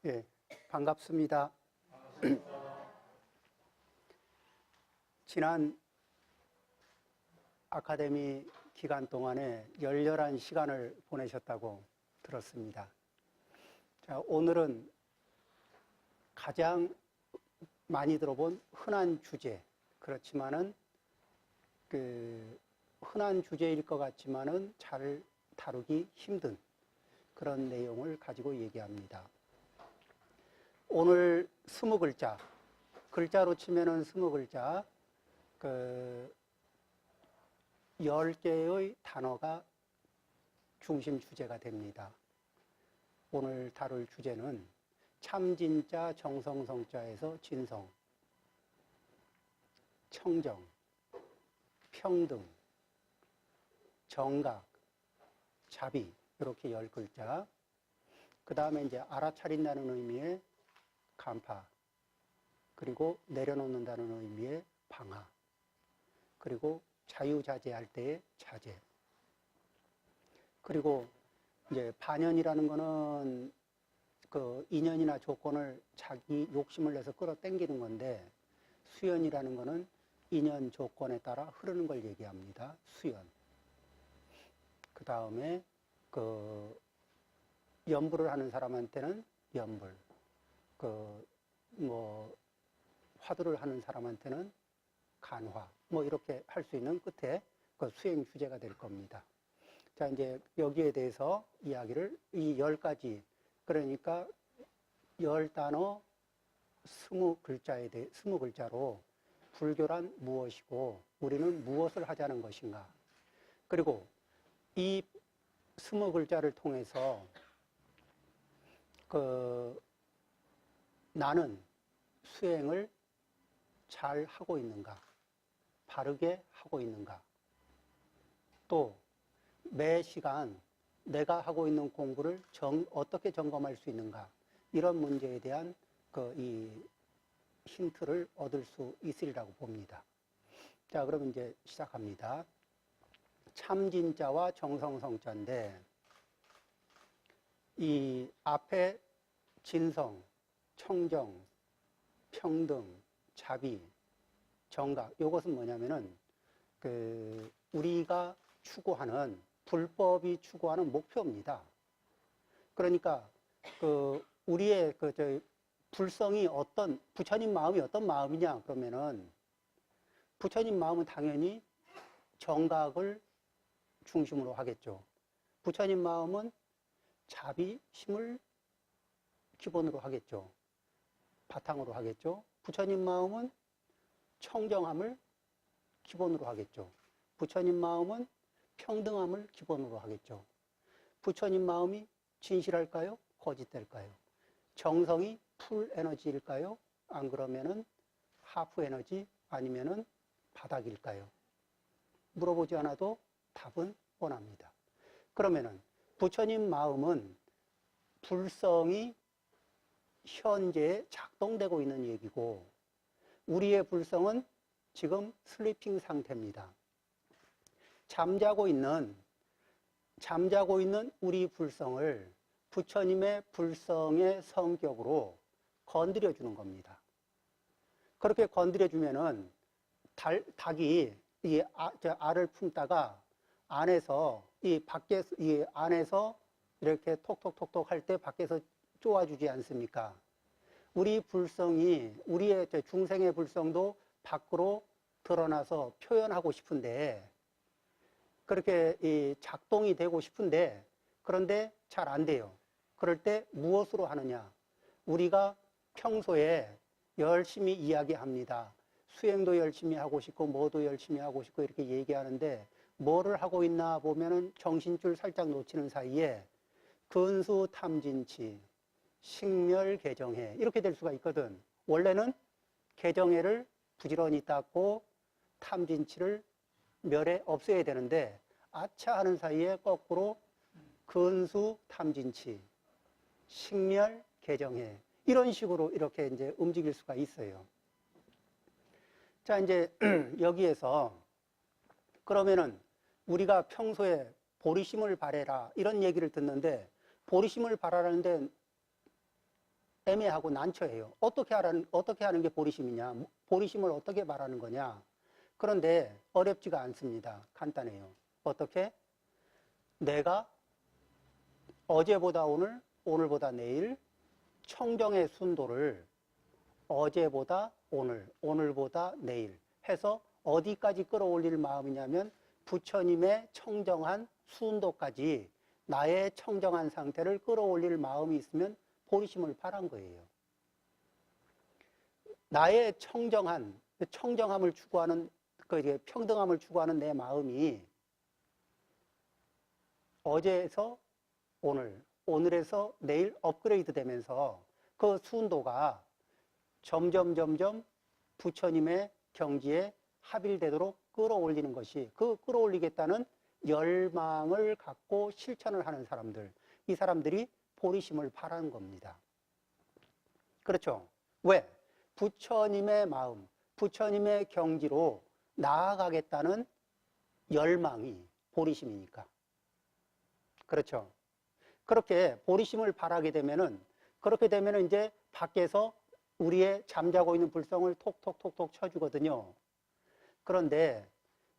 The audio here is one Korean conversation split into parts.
예, 반갑습니다. 지난 아카데미 기간 동안에 열렬한 시간을 보내셨다고 들었습니다. 자, 오늘은 가장 많이 들어본 흔한 주제, 그렇지만은 흔한 주제일 것 같지만은 잘 다루기 힘든 그런 내용을 가지고 얘기합니다. 오늘 20글자, 글자로 치면은 20글자, 10개의 단어가 중심 주제가 됩니다. 오늘 다룰 주제는 참진자, 정성성자에서 진성, 청정, 평등, 정각, 자비, 이렇게 10글자. 그 다음에 이제 알아차린다는 의미의 간파, 그리고 내려놓는다는 의미의 방하, 그리고 자유자재할 때의 자재. 그리고 이제 반연이라는 거는 그 인연이나 조건을 자기 욕심을 내서 끌어당기는 건데, 수연이라는 거는 인연 조건에 따라 흐르는 걸 얘기합니다. 수연. 그 다음에 연불을 하는 사람한테는 연불, 화두를 하는 사람한테는 간화, 이렇게 할 수 있는 끝에 그 수행 주제가 될 겁니다. 자, 이제 여기에 대해서 이야기를 이 10가지, 그러니까 10단어 20글자로 불교란 무엇이고 우리는 무엇을 하자는 것인가. 그리고 이 20글자를 통해서 나는 수행을 잘 하고 있는가, 바르게 하고 있는가, 또 매 시간 내가 하고 있는 공부를 어떻게 점검할 수 있는가, 이런 문제에 대한 이 힌트를 얻을 수 있으리라고 봅니다. 자, 그럼 이제 시작합니다. 참진자와 정성성자인데, 이 앞에 진성, 청정, 평등, 자비, 정각, 이것은 뭐냐면은 우리가 추구하는, 불법이 추구하는 목표입니다. 그러니까 우리의 불성이 부처님 마음이 어떤 마음이냐 그러면은, 부처님 마음은 당연히 정각을 중심으로 하겠죠. 부처님 마음은 자비심을 기본으로 하겠죠. 바탕으로 하겠죠. 부처님 마음은 청정함을 기본으로 하겠죠. 부처님 마음은 평등함을 기본으로 하겠죠. 부처님 마음이 진실할까요? 거짓될까요? 정성이 풀 에너지일까요? 안 그러면은 하프 에너지, 아니면은 바닥일까요? 물어보지 않아도 답은 뻔합니다. 그러면은 부처님 마음은 불성이 현재 작동되고 있는 얘기고, 우리의 불성은 지금 슬리핑 상태입니다. 잠자고 있는 우리 불성을 부처님의 불성의 성격으로 건드려 주는 겁니다. 그렇게 건드려 주면은 닭이 이 알을 품다가 안에서 안에서 이렇게 톡톡톡톡 할 때 밖에서 쪼아주지 않습니까? 우리 불성이, 우리의 중생의 불성도 밖으로 드러나서 표현하고 싶은데, 그렇게 작동이 되고 싶은데, 그런데 잘 안 돼요. 그럴 때 무엇으로 하느냐? 우리가 평소에 열심히 이야기합니다. 수행도 열심히 하고 싶고 뭐도 열심히 하고 싶고 이렇게 얘기하는데, 뭐를 하고 있나 보면은 정신줄 살짝 놓치는 사이에 근수 탐진치, 식멸 개정해, 이렇게 될 수가 있거든. 원래는 개정해를 부지런히 닦고 탐진치를 멸해 없애야 되는데, 아차 하는 사이에 거꾸로 근수 탐진치, 식멸 개정해, 이런 식으로 이렇게 이제 움직일 수가 있어요. 자, 이제 여기에서 그러면은 우리가 평소에 보리심을 바래라, 이런 얘기를 듣는데, 보리심을 바라라는데 애매하고 난처해요. 어떻게 하는 게 보리심이냐? 보리심을 어떻게 말하는 거냐? 그런데 어렵지가 않습니다. 간단해요. 어떻게? 내가 어제보다 오늘, 오늘보다 내일 청정의 순도를 어제보다 오늘, 오늘보다 내일 해서 어디까지 끌어올릴 마음이냐면 부처님의 청정한 순도까지 나의 청정한 상태를 끌어올릴 마음이 있으면 보리심을 바란 거예요. 나의 청정함을 추구하는, 평등함을 추구하는 내 마음이 어제에서 오늘, 오늘에서 내일 업그레이드 되면서 그 순도가 점점 부처님의 경지에 합일되도록 끌어올리는 것이, 그 끌어올리겠다는 열망을 갖고 실천을 하는 사람들, 이 사람들이 보리심을 바라는 겁니다. 그렇죠? 왜? 부처님의 마음, 부처님의 경지로 나아가겠다는 열망이 보리심이니까. 그렇죠? 그렇게 보리심을 바라게 되면은, 그렇게 되면은 이제 밖에서 우리의 잠자고 있는 불성을 톡톡톡톡 쳐주거든요. 그런데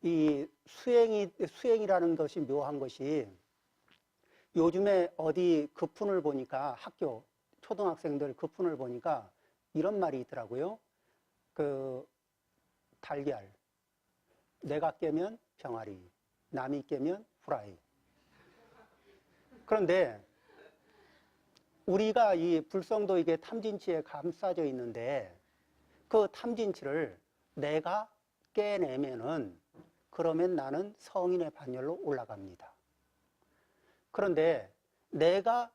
이 수행이라는 것이 묘한 것이, 요즘에 어디 급훈을 보니까, 학교 초등학생들 급훈을 보니까 이런 말이 있더라고요. 달걀, 내가 깨면 병아리, 남이 깨면 후라이. 그런데 우리가 이 불성도 이게 탐진치에 감싸져 있는데, 그 탐진치를 내가 깨내면은, 그러면 나는 성인의 반열로 올라갑니다. 그런데 내가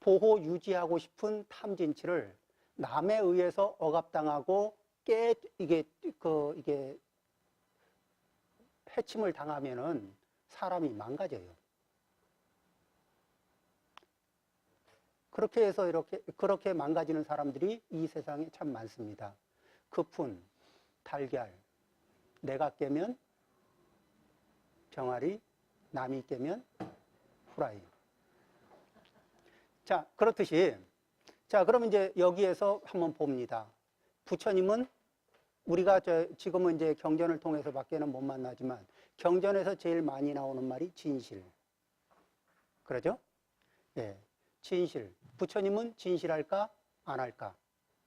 보호 유지하고 싶은 탐진치를 남에 의해서 억압당하고 이게 해침을 당하면은 사람이 망가져요. 그렇게 해서 그렇게 망가지는 사람들이 이 세상에 참 많습니다. 급훈, 달걀, 내가 깨면 병아리, 남이 깨면 후라이. 자, 그렇듯이, 자, 그러면 이제 여기에서 한번 봅니다. 부처님은 우리가 지금은 이제 경전을 통해서 밖에는 못 만나지만, 경전에서 제일 많이 나오는 말이 진실. 그러죠? 예. 진실. 부처님은 진실할까? 안 할까?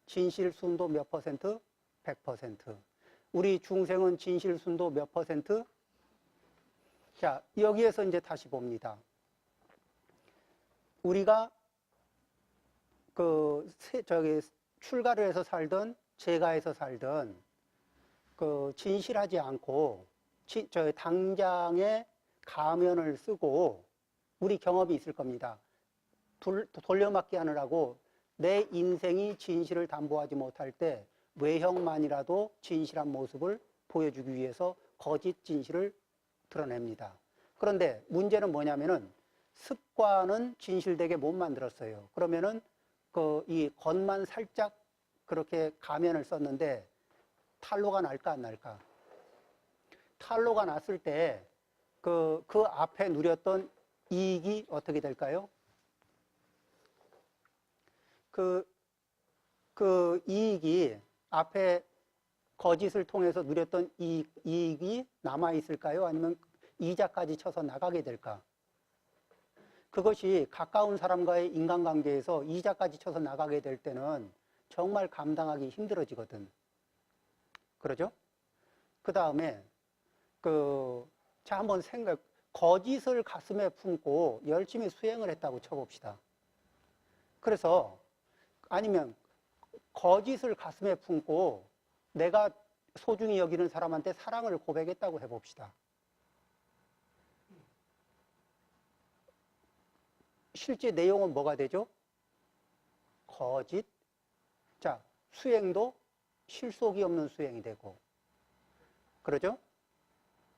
진실 순도 몇 퍼센트? 100%. 우리 중생은 진실 순도 몇 퍼센트? 자, 여기에서 이제 다시 봅니다. 우리가 출가를 해서 살든 재가해서 살든 진실하지 않고 당장에 가면을 쓰고, 우리 경험이 있을 겁니다. 돌려막기 하느라고 내 인생이 진실을 담보하지 못할 때 외형만이라도 진실한 모습을 보여주기 위해서 거짓 진실을 드러냅니다. 그런데 문제는 뭐냐면은 습관은 진실되게 못 만들었어요. 그러면은 이 겉만 살짝 그렇게 가면을 썼는데 탈로가 날까 안 날까? 탈로가 났을 때 그 앞에 누렸던 이익이 어떻게 될까요? 그 이익이, 앞에 거짓을 통해서 누렸던 이익이 남아있을까요? 아니면 이자까지 쳐서 나가게 될까? 그것이 가까운 사람과의 인간관계에서 이자까지 쳐서 나가게 될 때는 정말 감당하기 힘들어지거든. 그러죠? 그 다음에, 자, 한번 거짓을 가슴에 품고 열심히 수행을 했다고 쳐봅시다. 그래서, 아니면 거짓을 가슴에 품고 내가 소중히 여기는 사람한테 사랑을 고백했다고 해봅시다. 실제 내용은 뭐가 되죠? 거짓. 자, 수행도 실속이 없는 수행이 되고, 그러죠?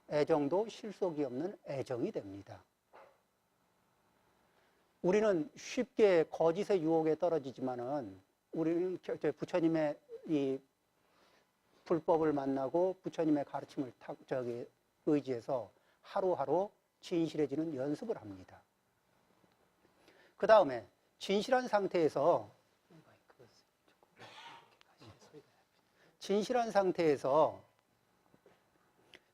애정도 실속이 없는 애정이 됩니다. 우리는 쉽게 거짓의 유혹에 떨어지지만은, 우리는 부처님의 이 불법을 만나고 부처님의 가르침을 의지해서 하루하루 진실해지는 연습을 합니다. 그 다음에 진실한 상태에서 진실한 상태에서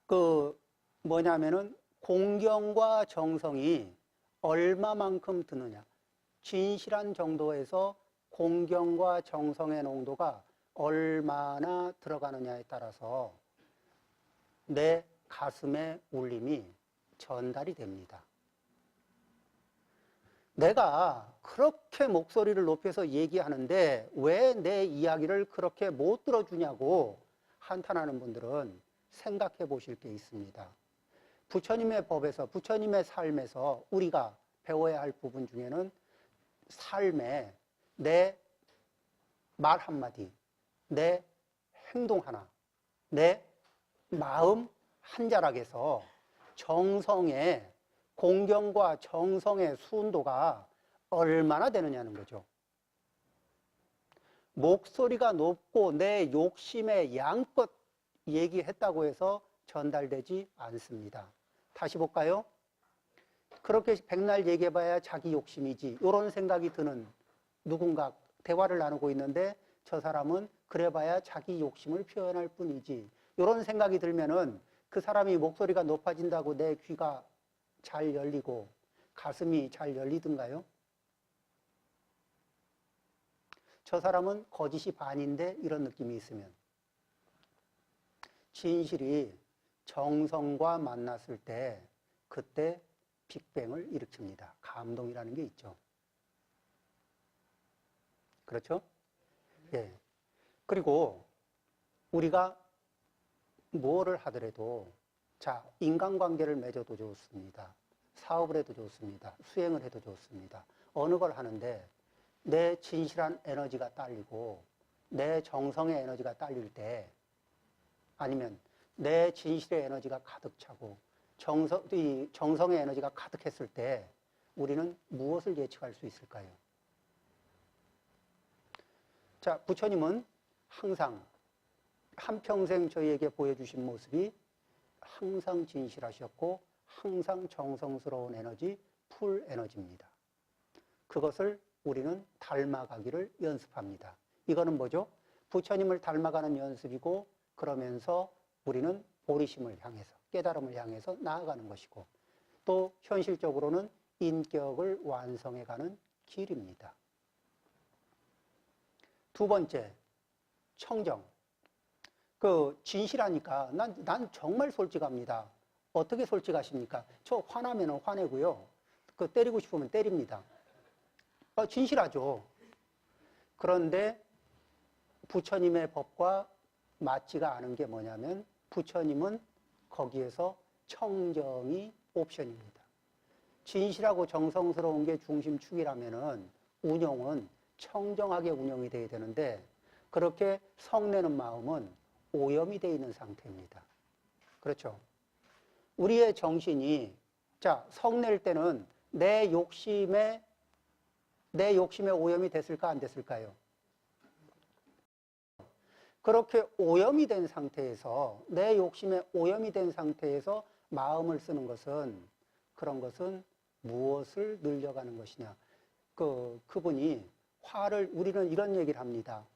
그 뭐냐면은 공경과 정성이 얼마만큼 드느냐. 진실한 정도에서 공경과 정성의 농도가 얼마나 들어가느냐에 따라서 내 가슴의 울림이 전달이 됩니다. 내가 그렇게 목소리를 높여서 얘기하는데 왜 내 이야기를 그렇게 못 들어주냐고 한탄하는 분들은 생각해 보실 게 있습니다. 부처님의 법에서, 부처님의 삶에서 우리가 배워야 할 부분 중에는 삶에 내 말 한마디, 내 행동 하나, 내 마음 한 자락에서 정성의 공경과 정성의 순도가 얼마나 되느냐는 거죠. 목소리가 높고 내 욕심에 양껏 얘기했다고 해서 전달되지 않습니다. 다시 볼까요? 그렇게 백날 얘기해봐야 자기 욕심이지 이런 생각이 드는 누군가 대화를 나누고 있는데 저 사람은 그래봐야 자기 욕심을 표현할 뿐이지 이런 생각이 들면은 그 사람이 목소리가 높아진다고 내 귀가 잘 열리고 가슴이 잘 열리든가요? 저 사람은 거짓이 반인데 이런 느낌이 있으면 진실이 정성과 만났을 때 그때 빅뱅을 일으킵니다. 감동이라는 게 있죠. 그렇죠? 예. 그리고 우리가 뭐를 하더라도 자, 인간관계를 맺어도 좋습니다. 사업을 해도 좋습니다. 수행을 해도 좋습니다. 어느 걸 하는데 내 진실한 에너지가 딸리고 내 정성의 에너지가 딸릴 때 아니면 내 진실의 에너지가 가득 차고 정성의 에너지가 가득했을 때 우리는 무엇을 예측할 수 있을까요? 자, 부처님은 항상 한평생 저희에게 보여주신 모습이 항상 진실하셨고 항상 정성스러운 에너지, 풀 에너지입니다. 그것을 우리는 닮아가기를 연습합니다. 이거는 뭐죠? 부처님을 닮아가는 연습이고 그러면서 우리는 보리심을 향해서 깨달음을 향해서 나아가는 것이고 또 현실적으로는 인격을 완성해가는 길입니다. 두 번째, 청정. 진실하니까 난 정말 솔직합니다. 어떻게 솔직하십니까? 저 화나면 화내고요. 때리고 싶으면 때립니다. 진실하죠. 그런데 부처님의 법과 맞지가 않은 게 뭐냐면 부처님은 거기에서 청정이 옵션입니다. 진실하고 정성스러운 게 중심축이라면은 운영은 청정하게 운영이 돼야 되는데 그렇게 성내는 마음은 오염이 되어 있는 상태입니다. 그렇죠? 우리의 정신이 자, 성낼 때는 내 욕심에 오염이 됐을까 안 됐을까요? 그렇게 오염이 된 상태에서 내 욕심에 오염이 된 상태에서 마음을 쓰는 것은 그런 것은 무엇을 늘려가는 것이냐? 그분이 우리는 이런 얘기를 합니다.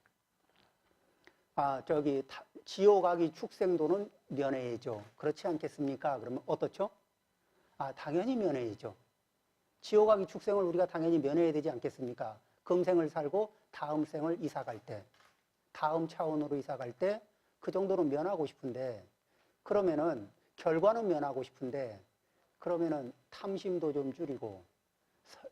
지옥아기 축생도는 면회이죠. 그렇지 않겠습니까? 그러면 어떻죠? 당연히 면회이죠. 지옥아기 축생을 우리가 당연히 면회해야 되지 않겠습니까? 금생을 살고 다음 생을 이사 갈 때, 다음 차원으로 이사 갈 때 그 정도는 면하고 싶은데 그러면은 결과는 면하고 싶은데 그러면은 탐심도 좀 줄이고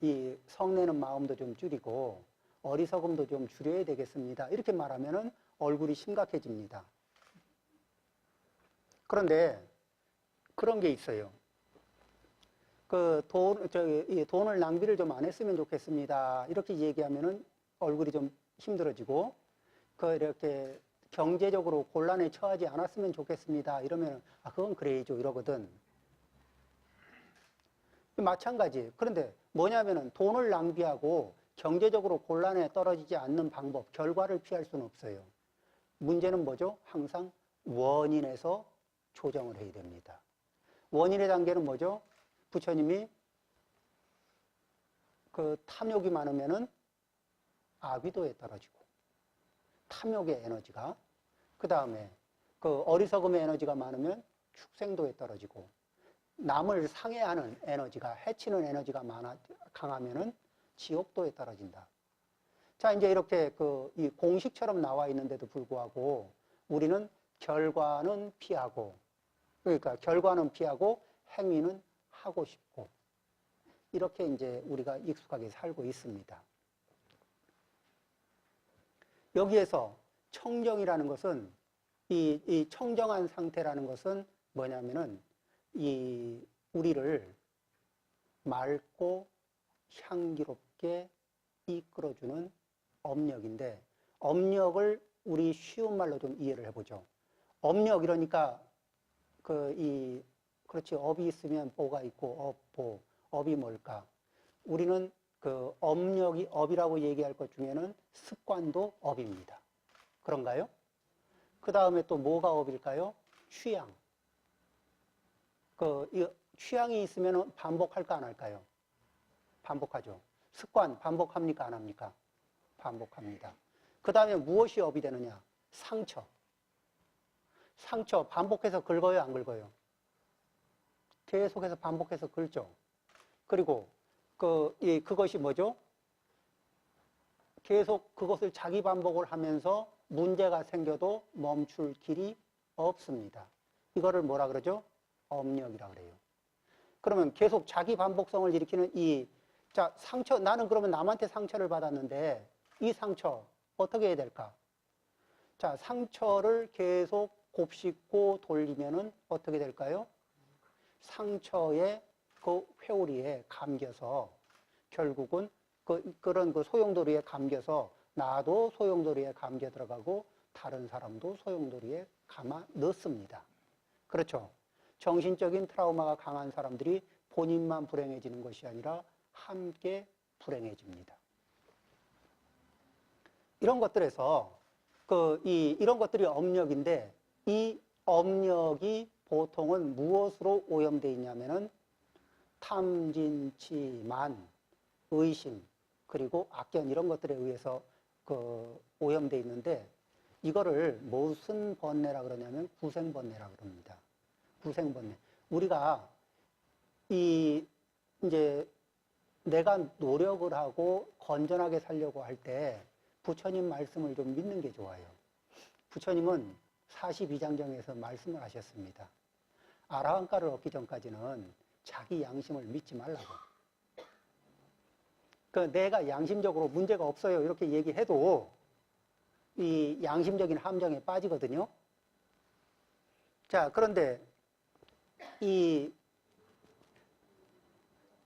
이 성내는 마음도 좀 줄이고 어리석음도 좀 줄여야 되겠습니다. 이렇게 말하면은 얼굴이 심각해집니다. 그런데 그런 게 있어요. 돈을 낭비를 좀 안 했으면 좋겠습니다. 이렇게 얘기하면은 얼굴이 좀 힘들어지고, 이렇게 경제적으로 곤란에 처하지 않았으면 좋겠습니다. 이러면, 그건 그래야죠. 이러거든. 마찬가지. 그런데 뭐냐면은 돈을 낭비하고 경제적으로 곤란에 떨어지지 않는 방법, 결과를 피할 수는 없어요. 문제는 뭐죠? 항상 원인에서 조정을 해야 됩니다. 원인의 단계는 뭐죠? 부처님이 탐욕이 많으면은 아귀도에 떨어지고 탐욕의 에너지가 그 다음에 그 어리석음의 에너지가 많으면 축생도에 떨어지고, 남을 상해하는 에너지가, 해치는 에너지가 강하면은 지옥도에 떨어진다. 자, 이제 이렇게 이 공식처럼 나와 있는데도 불구하고 우리는 결과는 피하고, 그러니까 결과는 피하고 행위는 하고 싶고, 이렇게 이제 우리가 익숙하게 살고 있습니다. 여기에서 청정이라는 것은, 이 청정한 상태라는 것은 뭐냐면은, 우리를 맑고 향기롭게 이끌어주는 업력인데, 업력을 우리 쉬운 말로 좀 이해를 해보죠. 업력, 이러니까 그렇지, 업이 있으면 보가 있고, 보, 업이 뭘까? 우리는 그 업이라고 얘기할 것 중에는 습관도 업입니다. 그런가요? 그 다음에 또 뭐가 업일까요? 취향. 이 취향이 있으면 반복할까 안 할까요? 반복하죠. 습관 반복합니까 안 합니까? 반복합니다. 그 다음에 무엇이 업이 되느냐? 상처. 상처 반복해서 긁어요 안 긁어요? 계속해서 반복해서 긁죠. 그리고 그것이 뭐죠? 계속 그것을 자기 반복을 하면서 문제가 생겨도 멈출 길이 없습니다. 이거를 뭐라 그러죠? 업력이라 그래요. 그러면 계속 자기 반복성을 일으키는 자, 상처, 나는 그러면 남한테 상처를 받았는데 이 상처 어떻게 해야 될까? 자, 상처를 계속 곱씹고 돌리면은 어떻게 될까요? 상처의 그 회오리에 감겨서 결국은 그런 소용돌이에 감겨서 나도 소용돌이에 감겨 들어가고 다른 사람도 소용돌이에 감아 넣습니다. 그렇죠. 정신적인 트라우마가 강한 사람들이 본인만 불행해지는 것이 아니라 함께 불행해집니다. 이런 것들에서 이런 것들이 업력인데, 이 업력이 보통은 무엇으로 오염되어 있냐면은 탐진치만, 의심, 그리고 악견, 이런 것들에 의해서 오염되어 있는데, 이거를 무슨 번뇌라 그러냐면 구생번뇌라 그럽니다. 구생번뇌. 우리가 이제 내가 노력을 하고 건전하게 살려고 할 때 부처님 말씀을 좀 믿는 게 좋아요. 부처님은 42장경에서 말씀을 하셨습니다. 아라한가를 얻기 전까지는 자기 양심을 믿지 말라고. 내가 양심적으로 문제가 없어요 이렇게 얘기해도 이 양심적인 함정에 빠지거든요. 자, 그런데 이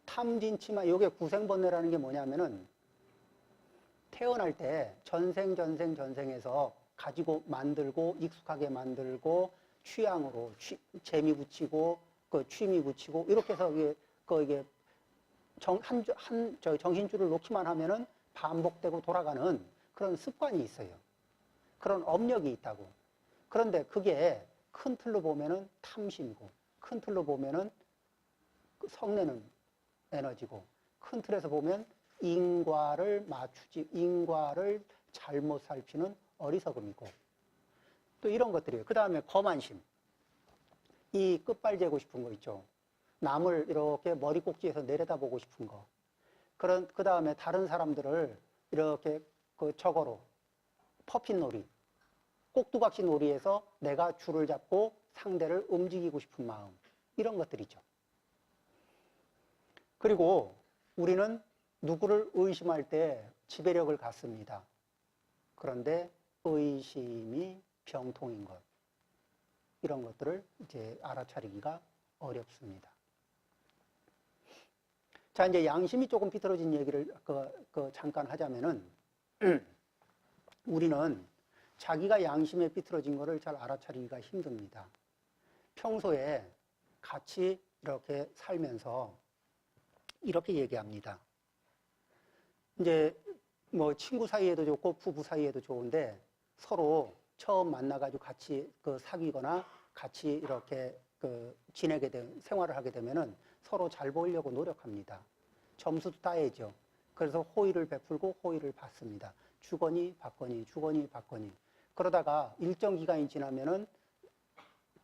탐진치마, 요게 구생번뇌라는 게 뭐냐면은 태어날 때 전생에서 가지고 만들고 익숙하게 만들고 취향으로 재미 붙이고 취미 붙이고 이렇게 해서 이게 정신줄을 놓기만 하면은 반복되고 돌아가는 그런 습관이 있어요. 그런 업력이 있다고. 그런데 그게 큰 틀로 보면은 탐심이고, 큰 틀로 보면은 성내는 에너지고, 큰 틀에서 보면 인과를 잘못 살피는 어리석음이고, 또 이런 것들이에요. 그 다음에 거만심. 이 끝발 재고 싶은 거 있죠. 남을 이렇게 머리 꼭지에서 내려다보고 싶은 거. 그 다음에 다른 사람들을 이렇게 저거로 퍼핀놀이, 꼭두각시 놀이에서 내가 줄을 잡고 상대를 움직이고 싶은 마음. 이런 것들이죠. 그리고 우리는 누구를 의심할 때 지배력을 갖습니다. 그런데 의심이 병통인 것. 이런 것들을 이제 알아차리기가 어렵습니다. 자, 이제 양심이 조금 비틀어진 얘기를 잠깐 하자면은 우리는 자기가 양심에 비틀어진 거를 잘 알아차리기가 힘듭니다. 평소에 같이 이렇게 살면서 이렇게 얘기합니다. 이제 뭐 친구 사이에도 좋고 부부 사이에도 좋은데 서로 처음 만나가지고 같이 사귀거나 같이 이렇게 지내게 생활을 하게 되면은 서로 잘 보이려고 노력합니다. 점수도 따야죠. 그래서 호의를 베풀고 호의를 받습니다. 주거니 받거니 주거니 받거니. 그러다가 일정 기간이 지나면은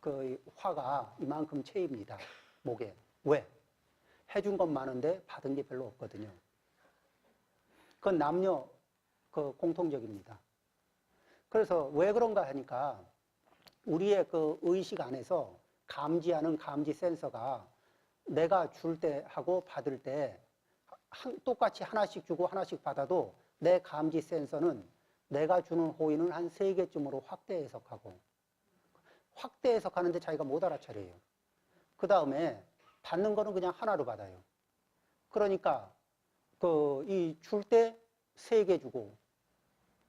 그 화가 이만큼 채입니다. 목에. 왜? 해준 건 많은데 받은 게 별로 없거든요. 그건 남녀 그 공통적입니다. 그래서 왜 그런가 하니까 우리의 그 의식 안에서 감지하는 감지 센서가 내가 줄 때 하고 받을 때 똑같이 하나씩 주고 하나씩 받아도 내 감지 센서는 내가 주는 호의는 한 3개쯤으로 확대 해석하고, 확대 해석하는데 자기가 못 알아차려요. 그 다음에 받는 거는 그냥 하나로 받아요. 그러니까 이 줄 때 3개 주고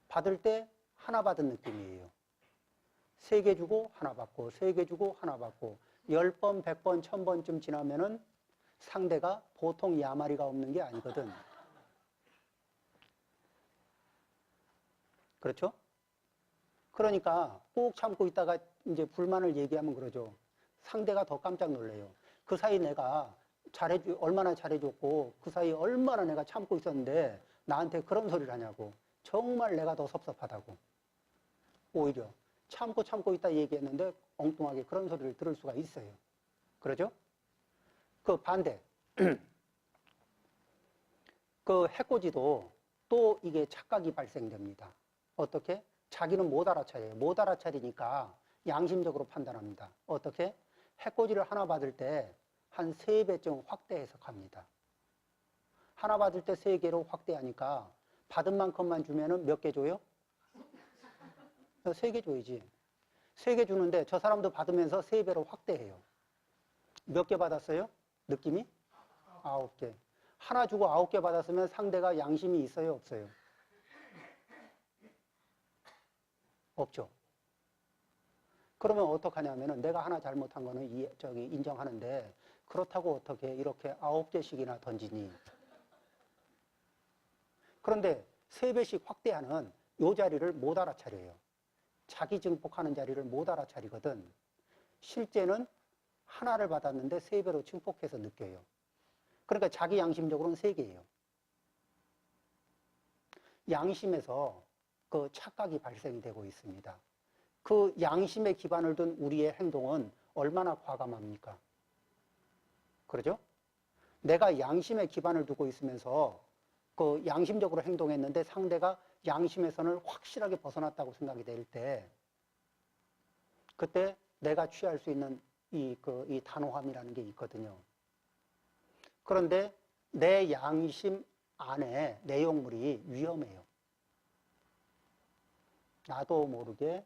받을 때 하나 받은 느낌이에요. 3개 주고 하나 받고 3개 주고 하나 받고 10번, 100번, 1000번쯤 지나면은 상대가 보통 야마리가 없는 게 아니거든. 그렇죠? 그러니까 꼭 참고 있다가 이제 불만을 얘기하면 그러죠. 상대가 더 깜짝 놀래요. 그 사이 내가 얼마나 잘해줬고 그 사이 얼마나 내가 참고 있었는데 나한테 그런 소리를 하냐고. 정말 내가 더 섭섭하다고. 오히려 참고 있다 얘기했는데 엉뚱하게 그런 소리를 들을 수가 있어요. 그러죠? 그 반대. 그 해코지도 또 이게 착각이 발생됩니다. 어떻게? 자기는 못 알아차려요. 못 알아차리니까 양심적으로 판단합니다. 어떻게? 해코지를 하나 받을 때 한 3배쯤 확대 해석합니다. 하나 받을 때 3개로 확대하니까 받은 만큼만 주면은 몇 개 줘요? 3개 줘야지. 3개 주는데 저 사람도 받으면서 3배로 확대해요. 몇 개 받았어요? 느낌이? 9개. 하나 주고 9개 받았으면 상대가 양심이 있어요? 없어요? 없죠. 그러면 어떡하냐면은 내가 하나 잘못한 거는 인정하는데 그렇다고 어떻게 이렇게 9개씩이나 던지니? 그런데 3배씩 확대하는 요 자리를 못 알아차려요. 자기 증폭하는 자리를 못 알아차리거든. 실제는 하나를 받았는데 3배로 증폭해서 느껴요. 그러니까 자기 양심적으로는 3개예요. 양심에서 그 착각이 발생되고 있습니다. 그 양심에 기반을 둔 우리의 행동은 얼마나 과감합니까? 그러죠? 내가 양심에 기반을 두고 있으면서 그 양심적으로 행동했는데 상대가 양심의 선을 확실하게 벗어났다고 생각이 될 때, 그때 내가 취할 수 있는 이 단호함이라는 게 있거든요. 그런데 내 양심 안에 내용물이 위험해요. 나도 모르게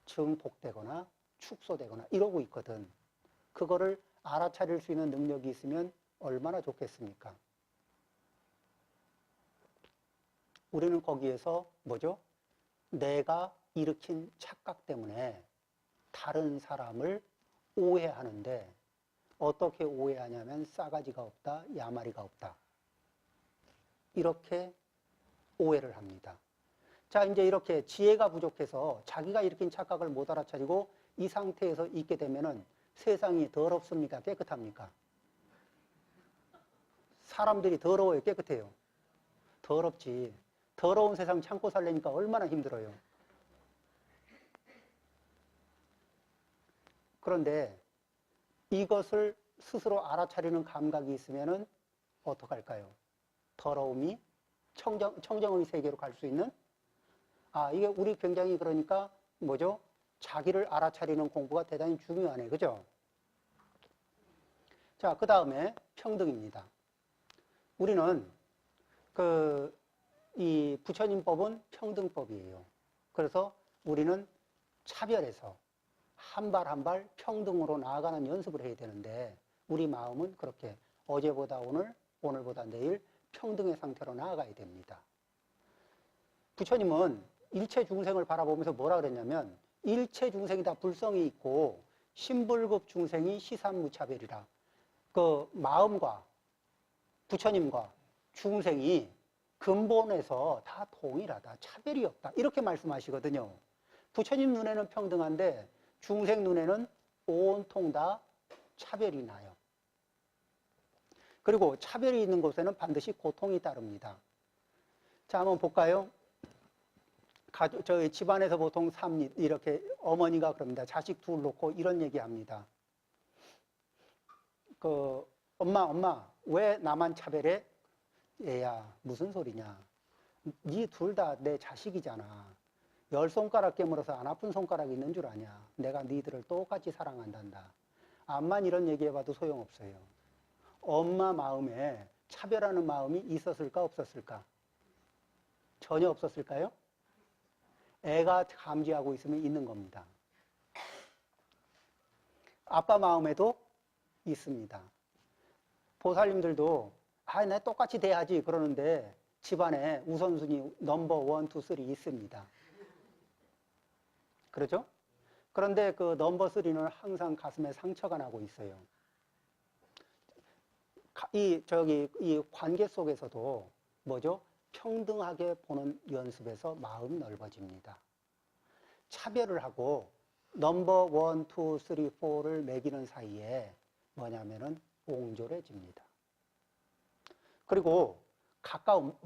증폭되거나 축소되거나 이러고 있거든. 그거를 알아차릴 수 있는 능력이 있으면 얼마나 좋겠습니까? 우리는 거기에서 뭐죠? 내가 일으킨 착각 때문에 다른 사람을 오해하는데 어떻게 오해하냐면 싸가지가 없다, 야마리가 없다. 이렇게 오해를 합니다. 자, 이제 이렇게 지혜가 부족해서 자기가 일으킨 착각을 못 알아차리고 이 상태에서 있게 되면은 세상이 더럽습니까? 깨끗합니까? 사람들이 더러워요? 깨끗해요? 더럽지. 더러운 세상 참고 살려니까 얼마나 힘들어요. 그런데 이것을 스스로 알아차리는 감각이 있으면은 어떡할까요? 더러움이 청정의 세계로 갈 수 있는? 이게 우리 굉장히 그러니까 뭐죠? 자기를 알아차리는 공부가 대단히 중요하네. 그죠? 자, 그 다음에 평등입니다. 우리는 이 부처님법은 평등법이에요. 그래서 우리는 차별해서 한 발 한 발 평등으로 나아가는 연습을 해야 되는데 우리 마음은 그렇게 어제보다 오늘, 오늘보다 내일 평등의 상태로 나아가야 됩니다. 부처님은 일체 중생을 바라보면서 뭐라 그랬냐면 일체 중생이 다 불성이 있고 신불급 중생이 시산무차별이라. 그 마음과 부처님과 중생이 근본에서 다 동일하다. 차별이 없다. 이렇게 말씀하시거든요. 부처님 눈에는 평등한데 중생 눈에는 온통 다 차별이 나요. 그리고 차별이 있는 곳에는 반드시 고통이 따릅니다. 자, 한번 볼까요? 저희 집안에서 보통 이렇게 어머니가 그럽니다. 자식 둘 놓고 이런 얘기 합니다. 엄마, 왜 나만 차별해? 얘야, 무슨 소리냐. 니 둘 다 내 자식이잖아. 10손가락 깨물어서 안 아픈 손가락이 있는 줄 아냐. 내가 니들을 똑같이 사랑한단다. 암만 이런 얘기해봐도 소용없어요. 엄마 마음에 차별하는 마음이 있었을까 없었을까? 전혀 없었을까요? 애가 감지하고 있으면 있는 겁니다. 아빠 마음에도 있습니다. 보살님들도 내 똑같이 돼야지 그러는데 집안에 우선순위 넘버 1, 2, 3 있습니다. 그렇죠? 그런데 그 넘버 3는 항상 가슴에 상처가 나고 있어요. 이 관계 속에서도 뭐죠? 평등하게 보는 연습에서 마음이 넓어집니다. 차별을 하고 넘버 1, 2, 3, 4를 매기는 사이에 뭐냐면은 옹졸해집니다. 그리고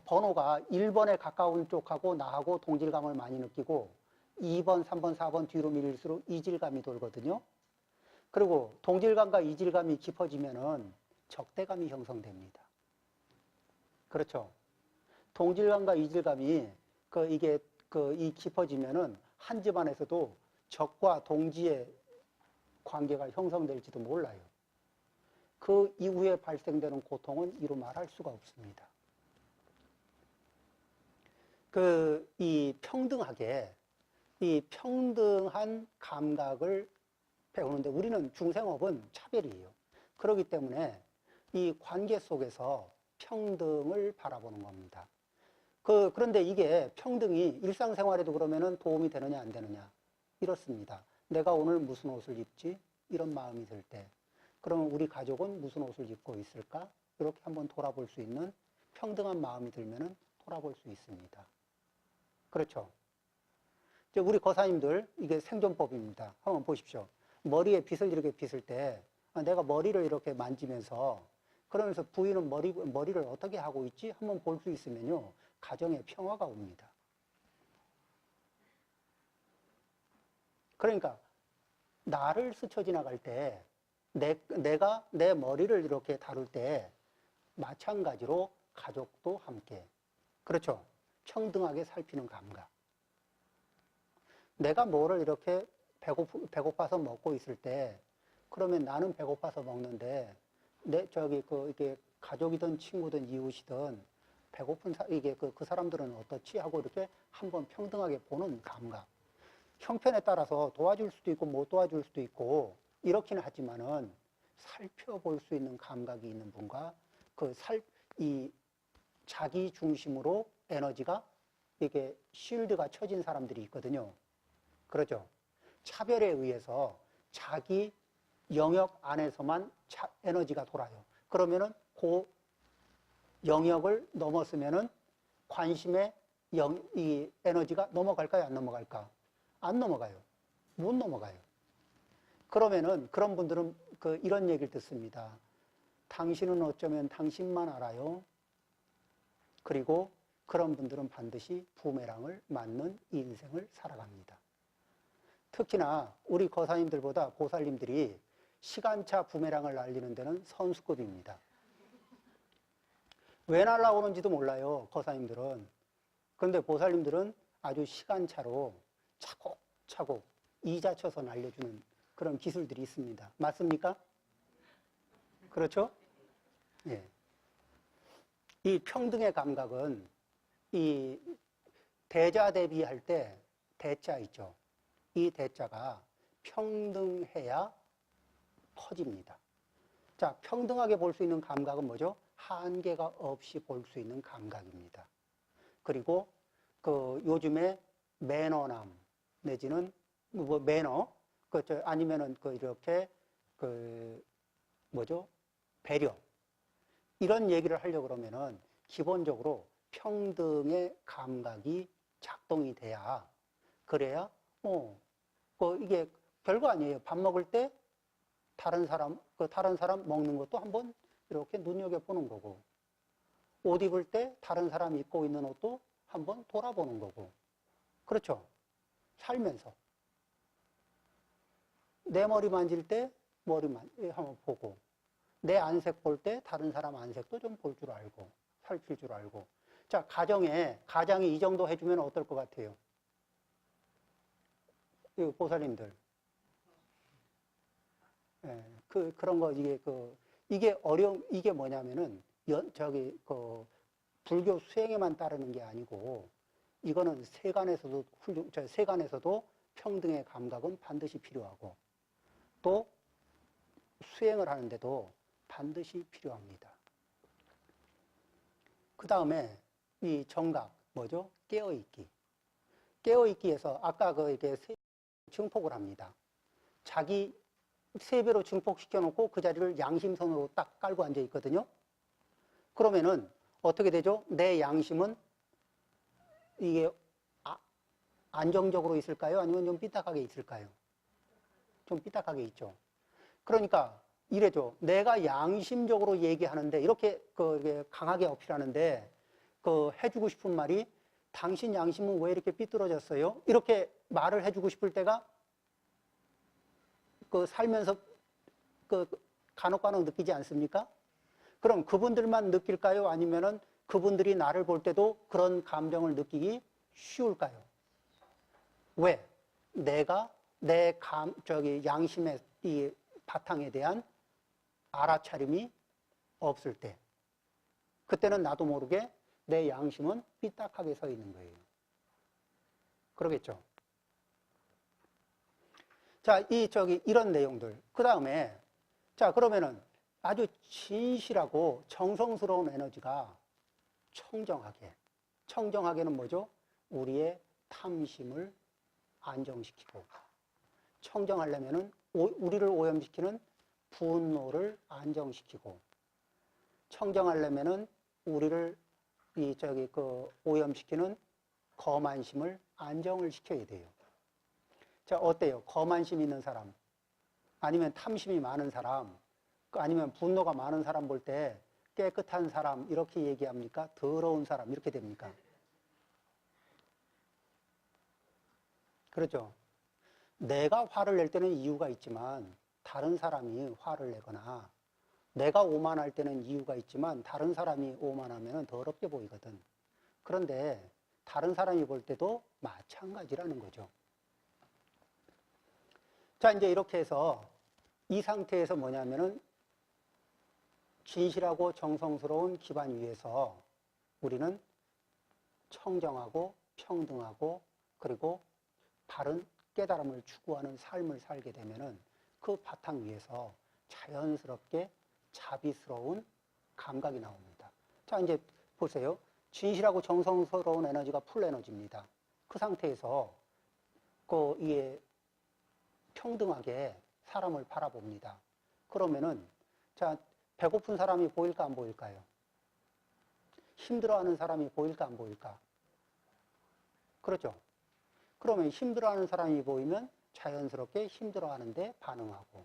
번호가 1번에 가까운 쪽하고 나하고 동질감을 많이 느끼고 2번, 3번, 4번 뒤로 밀릴수록 이질감이 돌거든요. 그리고 동질감과 이질감이 깊어지면은 적대감이 형성됩니다. 그렇죠? 동질감과 이질감이 깊어지면은 한 집안에서도 적과 동지의 관계가 형성될지도 몰라요. 그 이후에 발생되는 고통은 이루 말할 수가 없습니다. 이 평등한 감각을 배우는데 우리는 중생업은 차별이에요. 그렇기 때문에 이 관계 속에서 평등을 바라보는 겁니다. 그런데 이게 평등이 일상생활에도 그러면은 도움이 되느냐 안 되느냐 이렇습니다. 내가 오늘 무슨 옷을 입지? 이런 마음이 들 때 그러면 우리 가족은 무슨 옷을 입고 있을까? 이렇게 한번 돌아볼 수 있는 평등한 마음이 들면은 돌아볼 수 있습니다. 그렇죠? 우리 거사님들 이게 생존법입니다. 한번 보십시오. 머리에 빗을 이렇게 빗을 때 내가 머리를 이렇게 만지면서 그러면서 부인은 머리를 어떻게 하고 있지? 한번 볼 수 있으면요. 가정에 평화가 옵니다. 그러니까 나를 스쳐 지나갈 때 내가 내 머리를 이렇게 다룰 때 마찬가지로 가족도 함께 그렇죠. 평등하게 살피는 감각. 내가 뭐를 이렇게 배고파서 먹고 있을 때 그러면 나는 배고파서 먹는데 이게 가족이든 친구든 이웃이든 배고픈 그 사람들은 어떻지 하고 이렇게 한번 평등하게 보는 감각. 형편에 따라서 도와줄 수도 있고 못 도와줄 수도 있고 이렇기는 하지만은 살펴볼 수 있는 감각이 있는 분과 이 자기 중심으로 에너지가 이게 쉴드가 쳐진 사람들이 있거든요. 그렇죠? 차별에 의해서 자기 영역 안에서만 에너지가 돌아요. 그러면은 그 영역을 넘었으면은 관심의 이 에너지가 넘어갈까요? 안 넘어갈까? 안 넘어가요. 못 넘어가요. 그러면은 그런 분들은 이런 얘기를 듣습니다. 당신은 어쩌면 당신만 알아요. 그리고 그런 분들은 반드시 부메랑을 맞는 인생을 살아갑니다. 특히나 우리 거사님들보다 보살님들이 시간차 부메랑을 날리는 데는 선수급입니다. 왜 날라오는지도 몰라요, 거사님들은. 그런데 보살님들은 아주 시간차로 차곡차곡 이자 쳐서 날려주는 그런 기술들이 있습니다. 맞습니까? 그렇죠? 예. 이 평등의 감각은 이 대자 대비할 때 대자 있죠. 이 대자가 평등해야 커집니다. 자, 평등하게 볼 수 있는 감각은 뭐죠? 한계가 없이 볼 수 있는 감각입니다. 그리고 요즘에 매너남 내지는 매너 아니면은 이렇게 배려 이런 얘기를 하려고 그러면은 기본적으로 평등의 감각이 작동이 돼야 그래야 이게 별거 아니에요. 밥 먹을 때 다른 사람 먹는 것도 한번 이렇게 눈여겨보는 거고 옷 입을 때 다른 사람이 입고 있는 옷도 한번 돌아보는 거고 그렇죠. 살면서. 내 머리 만질 때 머리만 한번 보고, 내 안색 볼 때 다른 사람 안색도 좀 볼 줄 알고, 살필 줄 알고. 자, 가장이 이 정도 해주면 어떨 것 같아요? 이 보살님들. 예, 그런 거, 이게 뭐냐면은, 불교 수행에만 따르는 게 아니고, 이거는 세간에서도 평등의 감각은 반드시 필요하고, 또 수행을 하는데도 반드시 필요합니다. 그 다음에 이 정각, 뭐죠? 깨어있기. 깨어있기에서 아까 이렇게 증폭을 합니다. 자기 3배로 증폭시켜 놓고 그 자리를 양심선으로 딱 깔고 앉아 있거든요. 그러면은 어떻게 되죠? 내 양심은 이게 안정적으로 있을까요? 아니면 좀 삐딱하게 있을까요? 좀 삐딱하게 있죠. 그러니까 이래죠. 내가 양심적으로 얘기하는데 이렇게 강하게 어필하는데 해주고 싶은 말이 당신 양심은 왜 이렇게 삐뚤어졌어요? 이렇게 말을 해주고 싶을 때가 살면서 간혹 느끼지 않습니까? 그럼 그분들만 느낄까요? 아니면은 그분들이 나를 볼 때도 그런 감정을 느끼기 쉬울까요? 왜? 내가 양심의 이 바탕에 대한 알아차림이 없을 때, 그때는 나도 모르게 내 양심은 삐딱하게 서 있는 거예요. 그러겠죠? 자, 이런 내용들. 그 다음에, 자, 그러면은 아주 진실하고 정성스러운 에너지가 청정하게는 뭐죠? 우리의 탐심을 안정시키고, 청정하려면은 우리를 오염시키는 분노를 안정시키고, 청정하려면은 우리를 오염시키는 거만심을 안정을 시켜야 돼요. 자, 어때요? 거만심 있는 사람, 아니면 탐심이 많은 사람, 아니면 분노가 많은 사람 볼 때 깨끗한 사람 이렇게 얘기합니까? 더러운 사람 이렇게 됩니까? 그렇죠? 내가 화를 낼 때는 이유가 있지만 다른 사람이 화를 내거나, 내가 오만할 때는 이유가 있지만 다른 사람이 오만하면 더럽게 보이거든. 그런데 다른 사람이 볼 때도 마찬가지라는 거죠. 자, 이제 이렇게 해서 이 상태에서 뭐냐면은 진실하고 정성스러운 기반 위에서 우리는 청정하고 평등하고 그리고 바른 깨달음을 추구하는 삶을 살게 되면은 그 바탕 위에서 자연스럽게 자비스러운 감각이 나옵니다. 자, 이제 보세요. 진실하고 정성스러운 에너지가 풀 에너지입니다. 그 상태에서 이게 평등하게 사람을 바라봅니다. 그러면은, 자, 배고픈 사람이 보일까 안 보일까요? 힘들어하는 사람이 보일까 안 보일까? 그렇죠? 그러면 힘들어하는 사람이 보이면 자연스럽게 힘들어하는데 반응하고,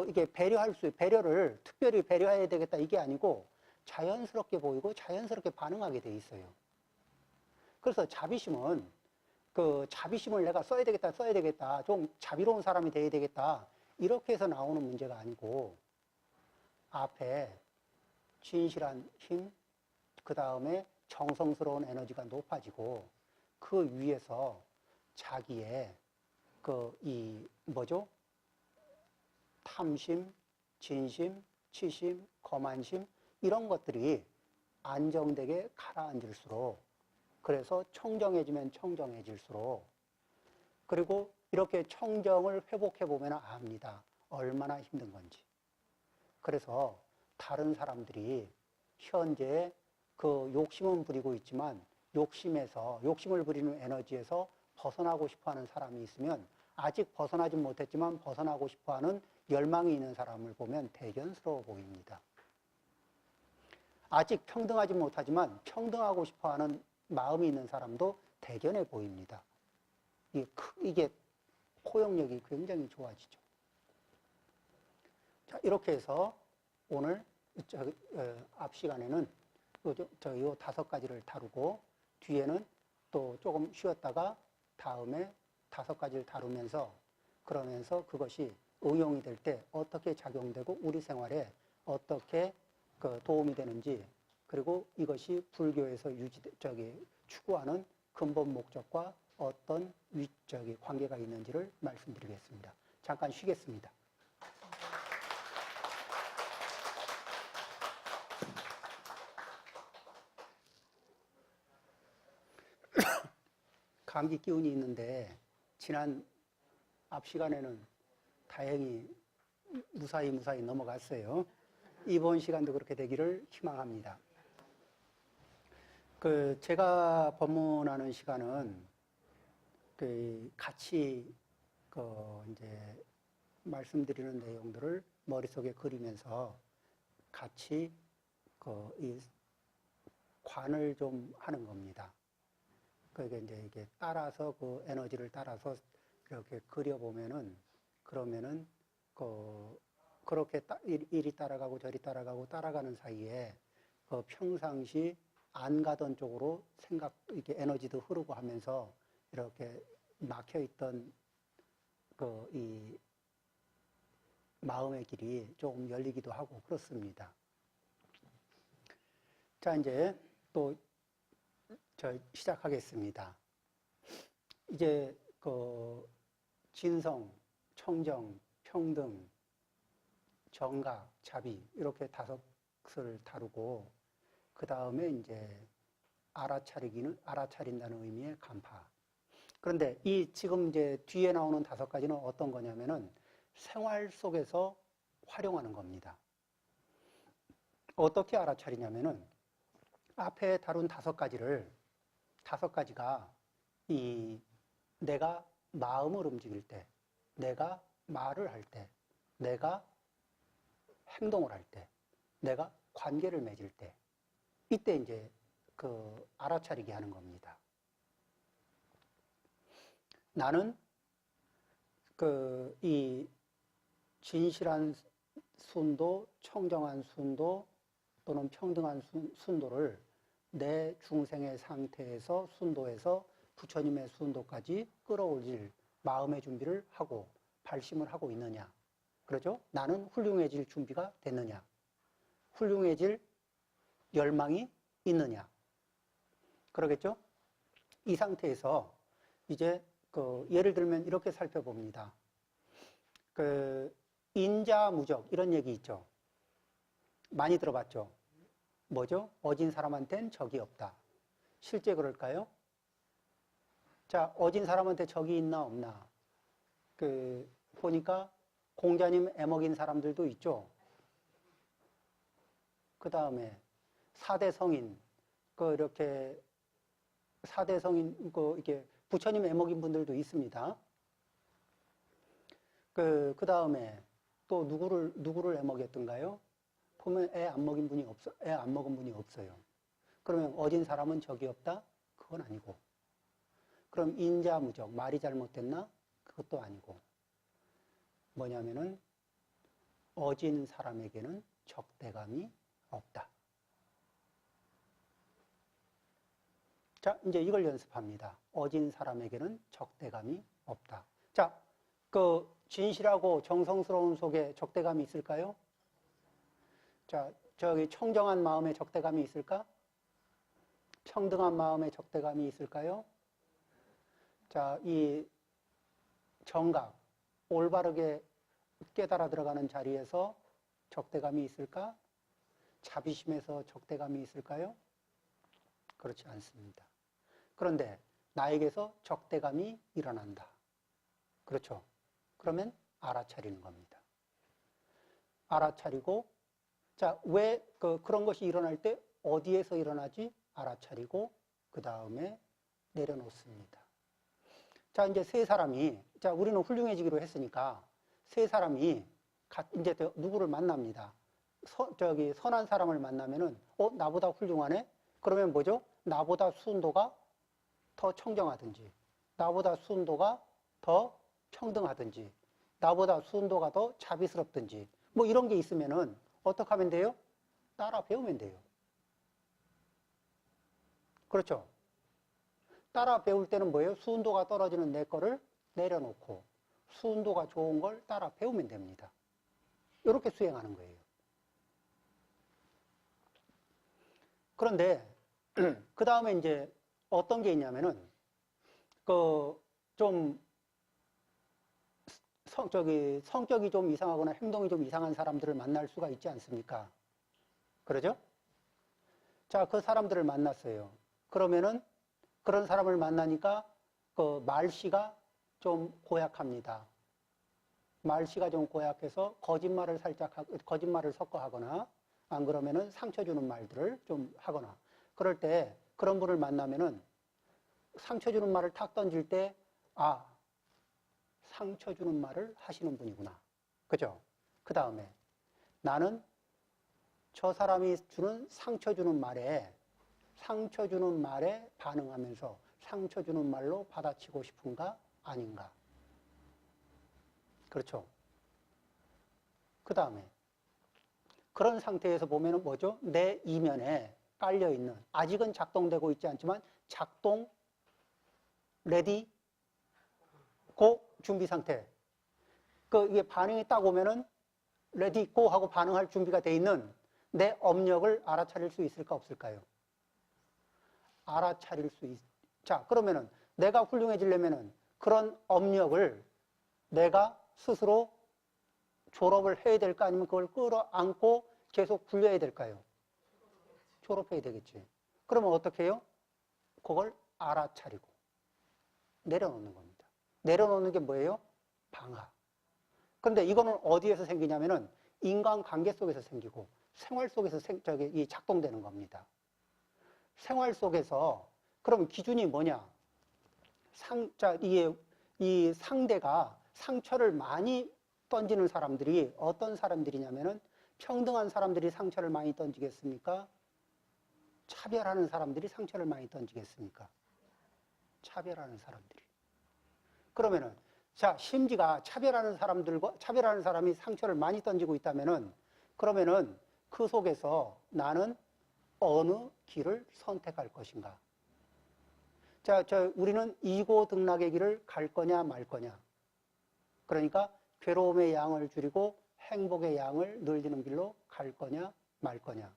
이게 배려를 특별히 배려해야 되겠다 이게 아니고 자연스럽게 보이고 자연스럽게 반응하게 돼 있어요. 그래서 자비심은 자비심을 내가 써야 되겠다, 좀 자비로운 사람이 돼야 되겠다, 이렇게 해서 나오는 문제가 아니고, 앞에 진실한 힘, 그 다음에 정성스러운 에너지가 높아지고, 그 위에서 자기의 탐심, 진심, 치심, 거만심, 이런 것들이 안정되게 가라앉을수록, 그래서 청정해지면 청정해질수록, 그리고 이렇게 청정을 회복해 보면 압니다. 얼마나 힘든 건지. 그래서 다른 사람들이 현재 욕심은 부리고 있지만 욕심을 부리는 에너지에서 벗어나고 싶어 하는 사람이 있으면, 아직 벗어나지 못했지만 벗어나고 싶어 하는 열망이 있는 사람을 보면 대견스러워 보입니다. 아직 평등하지 못하지만 평등하고 싶어 하는 마음이 있는 사람도 대견해 보입니다. 이게 포용력이 굉장히 좋아지죠. 자, 이렇게 해서 오늘 앞 시간에는 요 5가지를 다루고, 뒤에는 또 조금 쉬었다가 다음에 5가지를 다루면서 그러면서 그것이 응용이 될 때 어떻게 작용되고 우리 생활에 어떻게 그 도움이 되는지 그리고 이것이 불교에서 추구하는 근본 목적과 어떤 관계가 있는지를 말씀드리겠습니다. 잠깐 쉬겠습니다. 감기 기운이 있는데 지난 앞 시간에는 다행히 무사히 넘어갔어요. 이번 시간도 그렇게 되기를 희망합니다. 제가 법문하는 시간은 같이 이제 말씀드리는 내용들을 머릿속에 그리면서 같이 이 관을 좀 하는 겁니다. 그게 이제 이게 따라서 그 에너지를 따라서 이렇게 그려보면은 그러면은 그렇게 이리 따라가고 저리 따라가는 사이에 평상시 안 가던 쪽으로 이렇게 에너지도 흐르고 하면서 이렇게 막혀있던 이 마음의 길이 조금 열리기도 하고 그렇습니다. 자, 이제 또 시작하겠습니다. 이제 진성, 청정, 평등, 정각, 자비 이렇게 5을 다루고 그 다음에 이제 알아차린다는 의미의 간파. 그런데 지금 이제 뒤에 나오는 5가지는 어떤 거냐면은 생활 속에서 활용하는 겁니다. 어떻게 알아차리냐면은 앞에 다룬 5가지가 내가 마음을 움직일 때, 내가 말을 할 때, 내가 행동을 할 때, 내가 관계를 맺을 때, 이때 이제 알아차리게 하는 겁니다. 나는 이 진실한 순도, 청정한 순도 또는 평등한 순도를 내 중생의 상태에서 순도에서 부처님의 순도까지 끌어올릴 마음의 준비를 하고 발심을 하고 있느냐. 그렇죠? 나는 훌륭해질 준비가 됐느냐. 훌륭해질 열망이 있느냐. 그러겠죠? 이 상태에서 이제 예를 들면 이렇게 살펴봅니다. 인자무적 이런 얘기 있죠. 많이 들어봤죠? 뭐죠? 어진 사람한테는 적이 없다. 실제 그럴까요? 자, 어진 사람한테 적이 있나 없나? 보니까 공자님 애먹인 사람들도 있죠. 그 다음에 4대 성인, 이렇게 4대 성인, 이렇게 부처님 애먹인 분들도 있습니다. 그 다음에 또 누구를 애먹였던가요? 보면 애 안 먹은 분이 없어요. 그러면 어진 사람은 적이 없다? 그건 아니고. 그럼 인자무적, 말이 잘못됐나? 그것도 아니고. 뭐냐면은 어진 사람에게는 적대감이 없다. 자, 이제 이걸 연습합니다. 어진 사람에게는 적대감이 없다. 자, 진실하고 정성스러운 속에 적대감이 있을까요? 자, 청정한 마음에 적대감이 있을까? 평등한 마음에 적대감이 있을까요? 자, 이 정각, 올바르게 깨달아 들어가는 자리에서 적대감이 있을까? 자비심에서 적대감이 있을까요? 그렇지 않습니다. 그런데 나에게서 적대감이 일어난다. 그렇죠? 그러면 알아차리는 겁니다. 알아차리고, 자, 왜 그런 것이 일어날 때 어디에서 일어나지? 알아차리고 그 다음에 내려놓습니다. 자, 이제 세 사람이, 자, 우리는 훌륭해지기로 했으니까 세 사람이 이제 누구를 만납니다. 선한 사람을 만나면은, 나보다 훌륭하네? 그러면 뭐죠? 나보다 순도가 더 청정하든지, 나보다 순도가 더 평등하든지, 나보다 순도가 더 자비스럽든지, 뭐 이런 게 있으면은 어떻게 하면 돼요? 따라 배우면 돼요. 그렇죠? 따라 배울 때는 뭐예요? 수운도가 떨어지는 내 거를 내려놓고 수운도가 좋은 걸 따라 배우면 됩니다. 이렇게 수행하는 거예요. 그런데 그 다음에 이제 어떤 게 있냐면은 좀 성격이 좀 이상하거나 행동이 좀 이상한 사람들을 만날 수가 있지 않습니까? 그러죠? 자, 그 사람들을 만났어요. 그러면은 그런 사람을 만나니까 그 말씨가 좀 고약합니다. 말씨가 좀 고약해서 거짓말을 섞어 하거나 안 그러면은 상처 주는 말들을 좀 하거나 그럴 때 그런 분을 만나면은 상처 주는 말을 탁 던질 때 상처 주는 말을 하시는 분이구나. 그죠? 그 다음에 나는 저 사람이 주는 상처 주는 말에 반응하면서 상처 주는 말로 받아치고 싶은가 아닌가. 그렇죠? 그 다음에 그런 상태에서 보면은 뭐죠? 내 이면에 깔려있는 아직은 작동되고 있지 않지만 작동 레디 고 준비 상태. 이게 반응이 딱 오면은 레디 고 하고 반응할 준비가 돼 있는 내 업력을 알아차릴 수 있을까 없을까요? 알아차릴 수 자, 그러면은 내가 훌륭해지려면은 그런 업력을 내가 스스로 졸업을 해야 될까 아니면 그걸 끌어안고 계속 굴려야 될까요? 졸업해야 되겠지. 그러면 어떻게 해요? 그걸 알아차리고 내려놓는 겁니다. 내려놓는 게 뭐예요? 방하. 그런데 이거는 어디에서 생기냐면은 인간관계 속에서 생기고 생활 속에서 작동되는 겁니다. 생활 속에서 그럼 기준이 뭐냐? 이 상대가 상처를 많이 던지는 사람들이 어떤 사람들이냐면은 평등한 사람들이 상처를 많이 던지겠습니까? 차별하는 사람들이 상처를 많이 던지겠습니까? 차별하는 사람들이. 그러면은 심지가 차별하는 사람이 상처를 많이 던지고 있다면은 그러면은 그 속에서 나는 어느 길을 선택할 것인가? 우리는 이고등락의 길을 갈 거냐 말 거냐. 그러니까 괴로움의 양을 줄이고 행복의 양을 늘리는 길로 갈 거냐 말 거냐.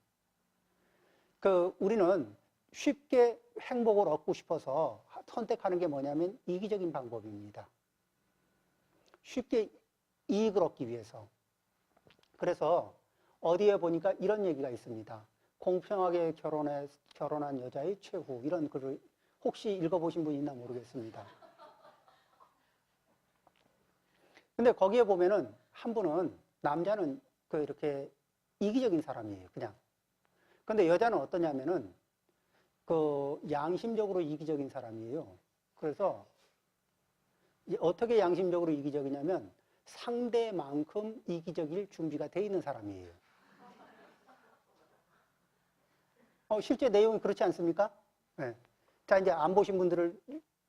우리는 쉽게 행복을 얻고 싶어서 선택하는 게 뭐냐면 이기적인 방법입니다. 쉽게 이익을 얻기 위해서. 그래서 어디에 보니까 이런 얘기가 있습니다. 공평하게 결혼한 여자의 최후. 이런 글을 혹시 읽어보신 분 있나 모르겠습니다. 근데 거기에 보면은 한 분은 남자는 이렇게 이기적인 사람이에요. 그냥. 근데 여자는 어떠냐면은 양심적으로 이기적인 사람이에요. 그래서 어떻게 양심적으로 이기적이냐면 상대만큼 이기적일 준비가 돼 있는 사람이에요. 실제 내용이 그렇지 않습니까? 네. 자, 이제 안 보신 분들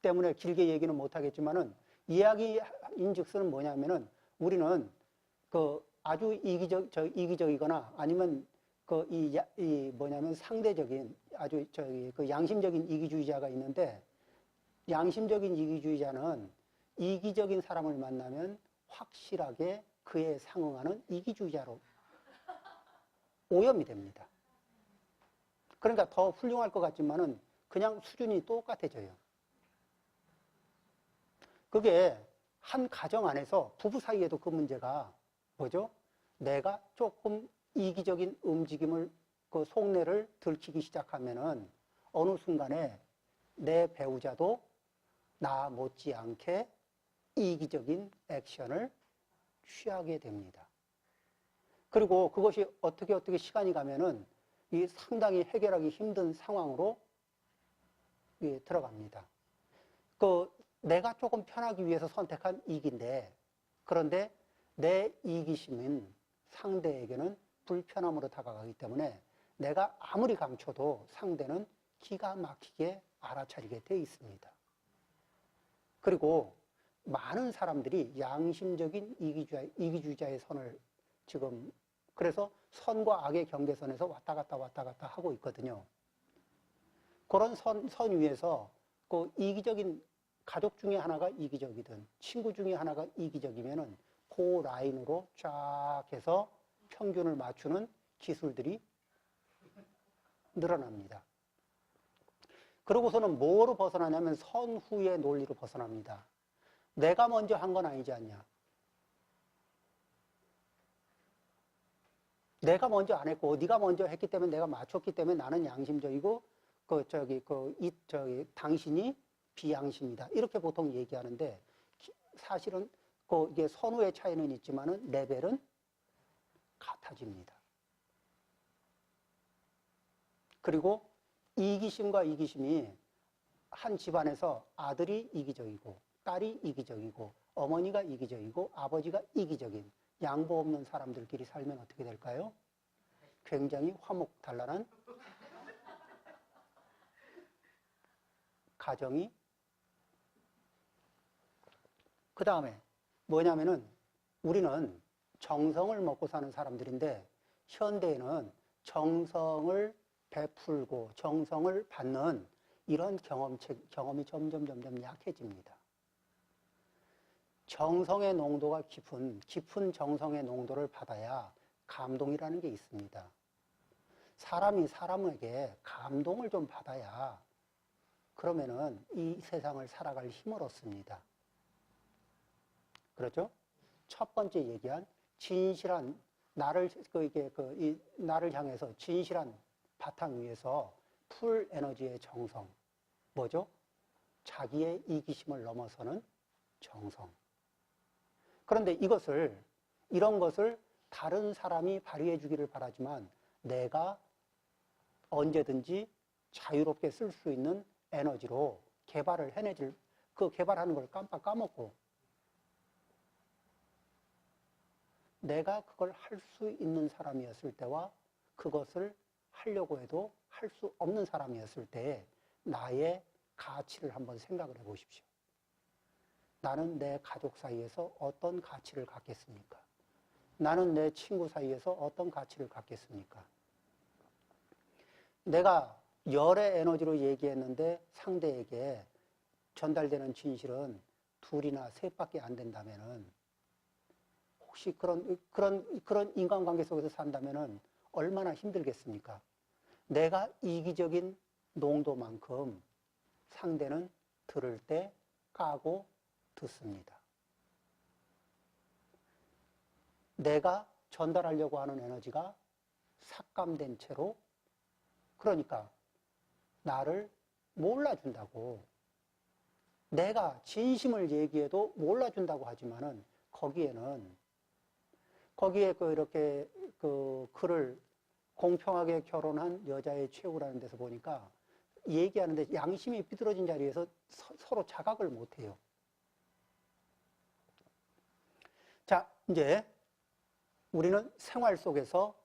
때문에 길게 얘기는 못 하겠지만은 이야기인즉슨 뭐냐면은 우리는 아주 이기적이거나 아니면 뭐냐면 상대적인 아주 양심적인 이기주의자가 있는데 양심적인 이기주의자는 이기적인 사람을 만나면 확실하게 그에 상응하는 이기주의자로 오염이 됩니다. 그러니까 더 훌륭할 것 같지만은 그냥 수준이 똑같아져요. 그게 한 가정 안에서 부부 사이에도 그 문제가 뭐죠? 내가 조금 이기적인 움직임을 속내를 들키기 시작하면은 어느 순간에 내 배우자도 나 못지않게 이기적인 액션을 취하게 됩니다. 그리고 그것이 어떻게 시간이 가면은 이 상당히 해결하기 힘든 상황으로 들어갑니다. 내가 조금 편하기 위해서 선택한 이익인데 그런데 내 이기심은 상대에게는 불편함으로 다가가기 때문에 내가 아무리 감춰도 상대는 기가 막히게 알아차리게 돼 있습니다. 그리고 많은 사람들이 양심적인 이기주의자의 선을 지금 그래서 선과 악의 경계선에서 왔다 갔다 하고 있거든요. 그런 선 위에서 그 이기적인 가족 중에 하나가 이기적이든 친구 중에 하나가 이기적이면은 그 라인으로 쫙 해서 평균을 맞추는 기술들이 늘어납니다. 그러고서는 뭐로 벗어나냐면 선후의 논리로 벗어납니다. 내가 먼저 한 건 아니지 않냐. 내가 먼저 안 했고 네가 먼저 했기 때문에 내가 맞췄기 때문에 나는 양심적이고 당신이 비양심이다. 이렇게 보통 얘기하는데 사실은 이게 선후의 차이는 있지만은 레벨은 같아집니다. 그리고 이기심과 이기심이 한 집안에서 아들이 이기적이고 딸이 이기적이고 어머니가 이기적이고 아버지가 이기적인 양보 없는 사람들끼리 살면 어떻게 될까요? 굉장히 화목단란한 가정이. 그 다음에 뭐냐면은 우리는 정성을 먹고 사는 사람들인데 현대에는 정성을 베풀고 정성을 받는 이런 경험이 점점 약해집니다. 정성의 농도가 깊은 정성의 농도를 받아야 감동이라는 게 있습니다. 사람이 사람에게 감동을 좀 받아야 그러면은 이 세상을 살아갈 힘을 얻습니다. 그렇죠? 첫 번째 얘기한 진실한 나를 향해서 진실한 바탕 위에서 풀 에너지의 정성. 뭐죠? 자기의 이기심을 넘어서는 정성. 그런데 이런 것을 다른 사람이 발휘해 주기를 바라지만 내가 언제든지 자유롭게 쓸 수 있는 에너지로 개발을 개발하는 걸 깜빡 까먹고 내가 그걸 할 수 있는 사람이었을 때와 그것을 하려고 해도 할 수 없는 사람이었을 때 나의 가치를 한번 생각을 해 보십시오. 나는 내 가족 사이에서 어떤 가치를 갖겠습니까? 나는 내 친구 사이에서 어떤 가치를 갖겠습니까? 내가 열의 에너지로 얘기했는데 상대에게 전달되는 진실은 둘이나 셋밖에 안 된다면은 혹시 그런 인간관계 속에서 산다면은 얼마나 힘들겠습니까? 내가 이기적인 농도만큼 상대는 들을 때 까고 듣습니다. 내가 전달하려고 하는 에너지가 삭감된 채로 그러니까 나를 몰라준다고 내가 진심을 얘기해도 몰라준다고 하지만은 거기에 이렇게 그를 공평하게 결혼한 여자의 최후라는 데서 보니까 얘기하는데 양심이 삐뚤어진 자리에서 서로 자각을 못해요. 자, 이제 우리는 생활 속에서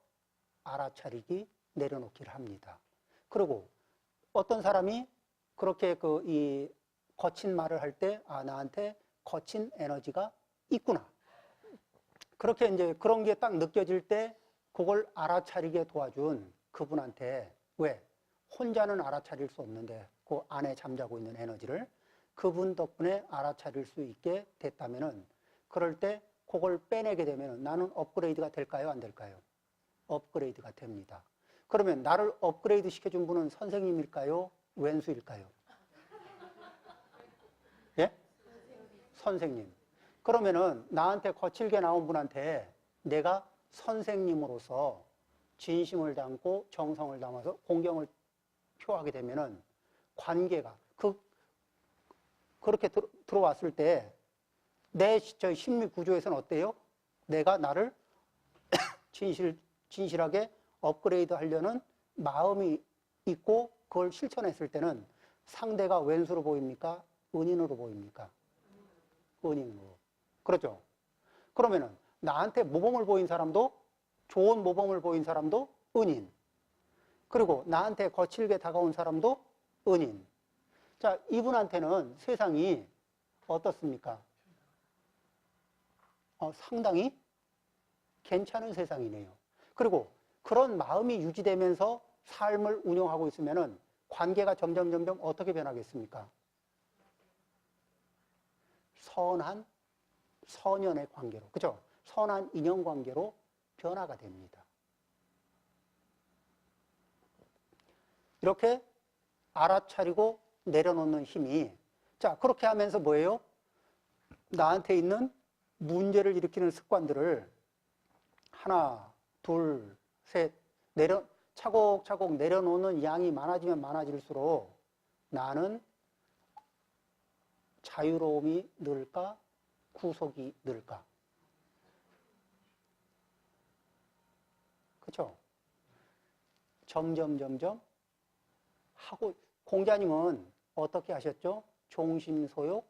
알아차리기, 내려놓기를 합니다. 그리고 어떤 사람이 그렇게 이 거친 말을 할 때, 나한테 거친 에너지가 있구나. 그렇게 이제 그런 게 딱 느껴질 때 그걸 알아차리게 도와준 그분한테 왜? 혼자는 알아차릴 수 없는데 그 안에 잠자고 있는 에너지를 그분 덕분에 알아차릴 수 있게 됐다면은 그럴 때 그걸 빼내게 되면 나는 업그레이드가 될까요? 안 될까요? 업그레이드가 됩니다. 그러면 나를 업그레이드 시켜준 분은 선생님일까요? 왼수일까요? 예? 선생님. 그러면은 나한테 거칠게 나온 분한테 내가 선생님으로서 진심을 담고 정성을 담아서 공경을 표하게 되면은 관계가 그렇게 들어왔을 때 내 심리 구조에서는 어때요? 내가 나를 진실하게 업그레이드 하려는 마음이 있고 그걸 실천했을 때는 상대가 왼수로 보입니까? 은인으로 보입니까? 은인으로. 그렇죠? 그러면은 나한테 모범을 보인 사람도 좋은 모범을 보인 사람도 은인. 그리고 나한테 거칠게 다가온 사람도 은인. 자, 이분한테는 세상이 어떻습니까? 상당히 괜찮은 세상이네요. 그리고 그런 마음이 유지되면서 삶을 운영하고 있으면은 관계가 점점 어떻게 변하겠습니까? 선한 선연의 관계로, 그죠? 선한 인연관계로 변화가 됩니다. 이렇게 알아차리고 내려놓는 힘이, 자, 그렇게 하면서 뭐예요? 나한테 있는 문제를 일으키는 습관들을 하나, 둘, 셋, 차곡차곡 내려놓는 양이 많아지면 많아질수록 나는 자유로움이 늘까? 구속이 늘까? 그렇죠? 점점 하고, 공자님은 어떻게 하셨죠? 종심소욕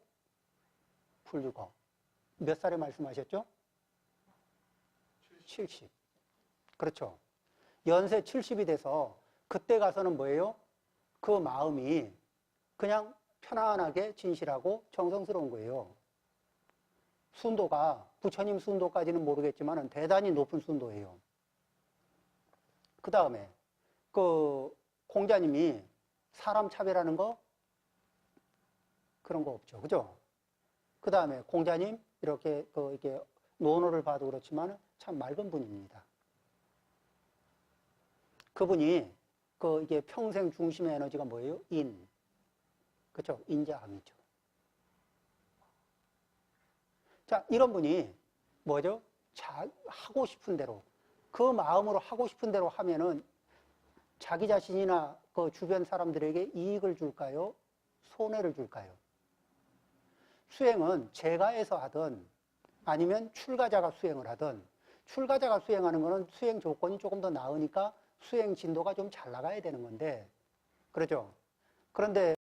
불유거. 몇 살에 말씀하셨죠? 70. 그렇죠. 연세 70이 돼서 그때 가서는 뭐예요? 그 마음이 그냥 편안하게 진실하고 정성스러운 거예요. 순도가 부처님 순도까지는 모르겠지만 대단히 높은 순도예요. 그 다음에 그 공자님이 사람 차별하는 거 그런 거 없죠. 그죠? 그 다음에 공자님 이렇게 이게 논어를 봐도 그렇지만 참 맑은 분입니다. 그분이 이게 평생 중심의 에너지가 뭐예요? 그렇죠? 인자함이죠. 자, 이런 분이 뭐죠? 하고 싶은 대로, 그 마음으로 하고 싶은 대로 하면은 자기 자신이나 그 주변 사람들에게 이익을 줄까요? 손해를 줄까요? 수행은 제가에서 하든 아니면 출가자가 수행을 하든, 출가자가 수행하는 거는 수행 조건이 조금 더 나으니까 수행 진도가 좀 잘 나가야 되는 건데, 그렇죠? 그런데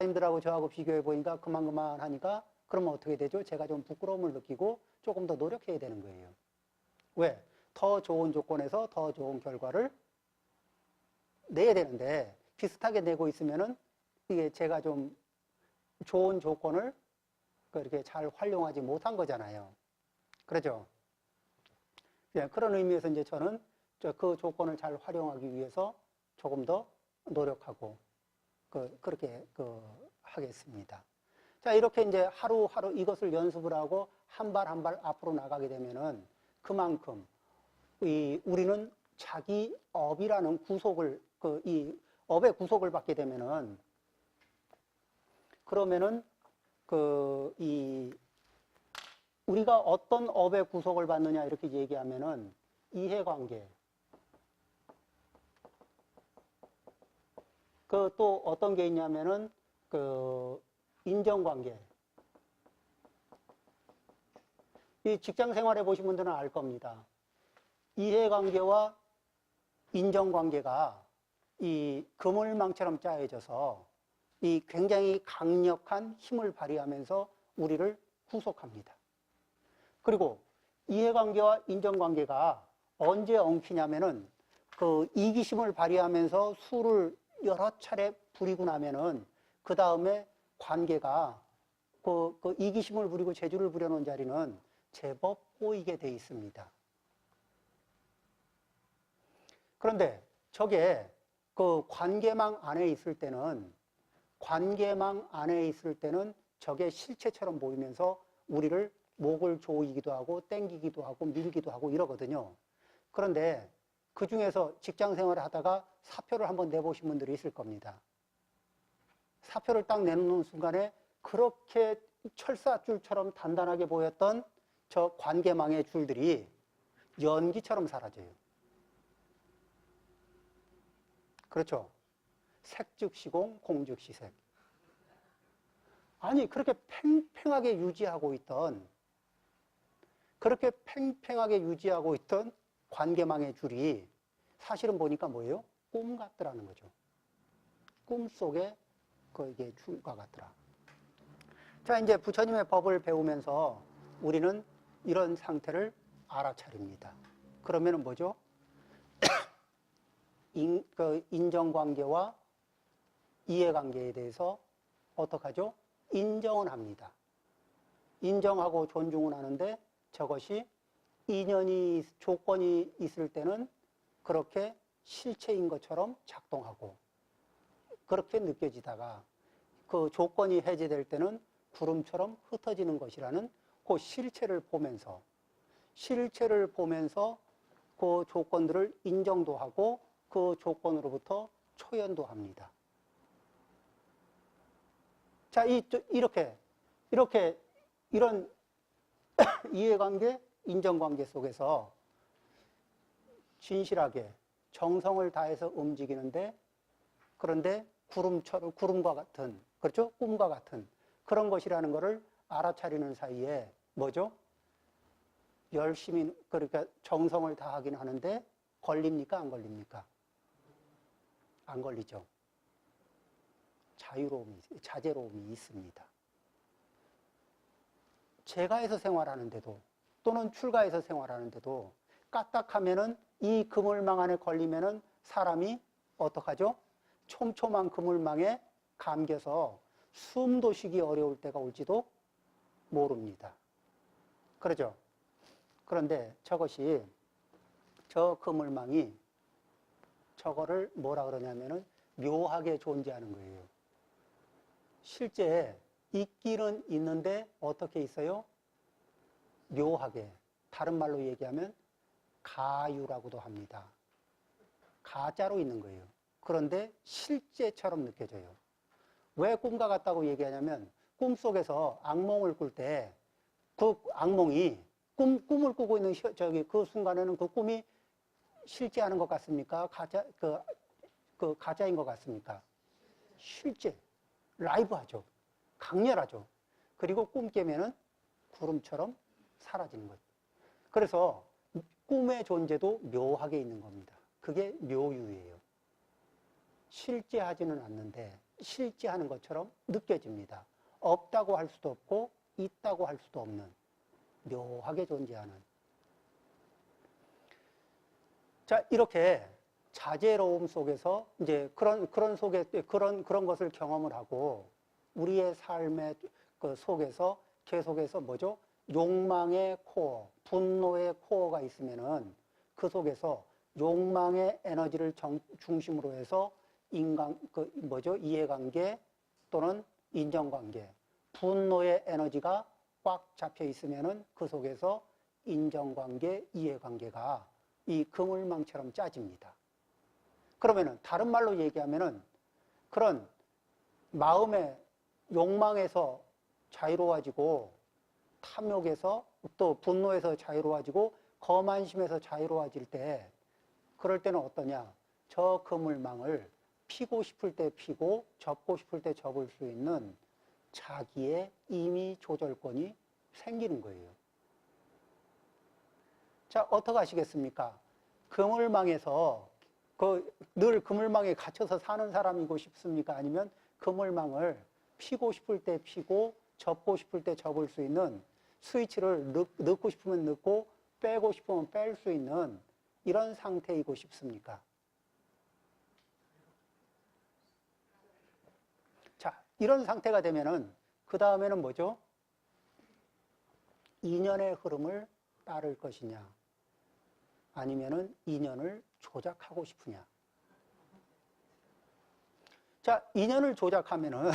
님들하고 저하고 비교해 보니까 그만하니까 그러면 어떻게 되죠? 제가 좀 부끄러움을 느끼고 조금 더 노력해야 되는 거예요. 왜? 더 좋은 조건에서 더 좋은 결과를 내야 되는데 비슷하게 내고 있으면은 이게 제가 좀 좋은 조건을 그렇게 잘 활용하지 못한 거잖아요. 그렇죠? 그런 의미에서 이제 저는 그 조건을 잘 활용하기 위해서 조금 더 노력하고 그렇게 하겠습니다. 자, 이렇게 이제 하루하루 이것을 연습을 하고 한 발 한 발 앞으로 나가게 되면은 그만큼 우리는 자기 업이라는 구속을 이 업의 구속을 받게 되면은 그러면은 우리가 어떤 업의 구속을 받느냐 이렇게 얘기하면은 이해관계, 또 어떤 게 있냐면은 인정관계. 이 직장 생활해 보신 분들은 알 겁니다. 이해관계와 인정관계가 이 그물망처럼 짜여져서 이 굉장히 강력한 힘을 발휘하면서 우리를 구속합니다. 그리고 이해관계와 인정관계가 언제 엉키냐면은 이기심을 발휘하면서 수를 여러 차례 부리고 나면은 그 다음에 관계가 이기심을 부리고 재주를 부려놓은 자리는 제법 꼬이게 돼 있습니다. 그런데 저게 관계망 안에 있을 때는 저게 실체처럼 보이면서 우리를 목을 조이기도 하고 땡기기도 하고 밀기도 하고 이러거든요. 그런데 그 중에서 직장 생활을 하다가 사표를 한번 내보신 분들이 있을 겁니다. 사표를 딱 내놓는 순간에 그렇게 철사줄처럼 단단하게 보였던 저 관계망의 줄들이 연기처럼 사라져요. 그렇죠? 색즉시공, 공즉시색. 아니, 그렇게 팽팽하게 유지하고 있던 관계망의 줄이 사실은 보니까 뭐예요? 꿈 같더라는 거죠. 꿈속에 이게 줄과 같더라. 자, 이제 부처님의 법을 배우면서 우리는 이런 상태를 알아차립니다. 그러면은 뭐죠? 인정관계와 이해관계에 대해서 어떻게 하죠? 인정을 합니다. 인정하고 존중을 하는데 저것이 조건이 있을 때는 그렇게 실체인 것처럼 작동하고 그렇게 느껴지다가 그 조건이 해제될 때는 구름처럼 흩어지는 것이라는 그 실체를 보면서 그 조건들을 인정도 하고 그 조건으로부터 초연도 합니다. 자, 이런 이해관계, 인정관계 속에서 진실하게 정성을 다해서 움직이는데, 그런데 구름과 같은, 그렇죠? 꿈과 같은 그런 것이라는 것을 알아차리는 사이에 뭐죠? 열심히, 그러니까 정성을 다하긴 하는데 걸립니까? 안 걸립니까? 안 걸리죠. 자제로움이 있습니다. 재가에서 생활하는데도 또는 출가에서 생활하는데도 까딱하면은 이 그물망 안에 걸리면은 사람이 어떡하죠? 촘촘한 그물망에 감겨서 숨도 쉬기 어려울 때가 올지도 모릅니다. 그러죠? 그런데 저 그물망이 저거를 뭐라 그러냐면은 묘하게 존재하는 거예요. 실제 있기는 있는데 어떻게 있어요? 묘하게. 다른 말로 얘기하면 가유라고도 합니다. 가짜로 있는 거예요. 그런데 실제처럼 느껴져요. 왜 꿈과 같다고 얘기하냐면 꿈속에서 악몽을 꿀 때 그 악몽이 꿈을 꾸고 있는 그 순간에는 그 꿈이 실제하는 것 같습니까? 가짜인 것 같습니까? 실제. 라이브하죠. 강렬하죠. 그리고 꿈 깨면은 구름처럼 사라지는 거죠. 그래서 꿈의 존재도 묘하게 있는 겁니다. 그게 묘유예요. 실제하지는 않는데 실제하는 것처럼 느껴집니다. 없다고 할 수도 없고 있다고 할 수도 없는 묘하게 존재하는. 자, 이렇게 자제로움 속에서 이제 그런 것을 경험을 하고 우리의 삶의 그 속에서 계속해서 뭐죠? 욕망의 코어, 분노의 코어가 있으면은 그 속에서 욕망의 에너지를 중심으로 해서 이해관계 또는 인정관계, 분노의 에너지가 꽉 잡혀 있으면은 그 속에서 인정관계, 이해관계가 이 그물망처럼 짜집니다. 그러면은 다른 말로 얘기하면은 그런 마음의 욕망에서 자유로워지고 탐욕에서 또 분노에서 자유로워지고 거만심에서 자유로워질 때, 그럴 때는 어떠냐? 저 그물망을 피고 싶을 때 피고 접고 싶을 때 접을 수 있는 자기의 임의 조절권이 생기는 거예요. 자, 어떻게 하시겠습니까? 그물망에서 늘 그물망에 갇혀서 사는 사람이고 싶습니까? 아니면 그물망을 피고 싶을 때 피고 접고 싶을 때 접을 수 있는 스위치를 넣고 싶으면 넣고 빼고 싶으면 뺄 수 있는 이런 상태이고 싶습니까? 자, 이런 상태가 되면은 그 다음에는 뭐죠? 인연의 흐름을 따를 것이냐, 아니면은 인연을 조작하고 싶으냐. 자, 인연을 조작하면은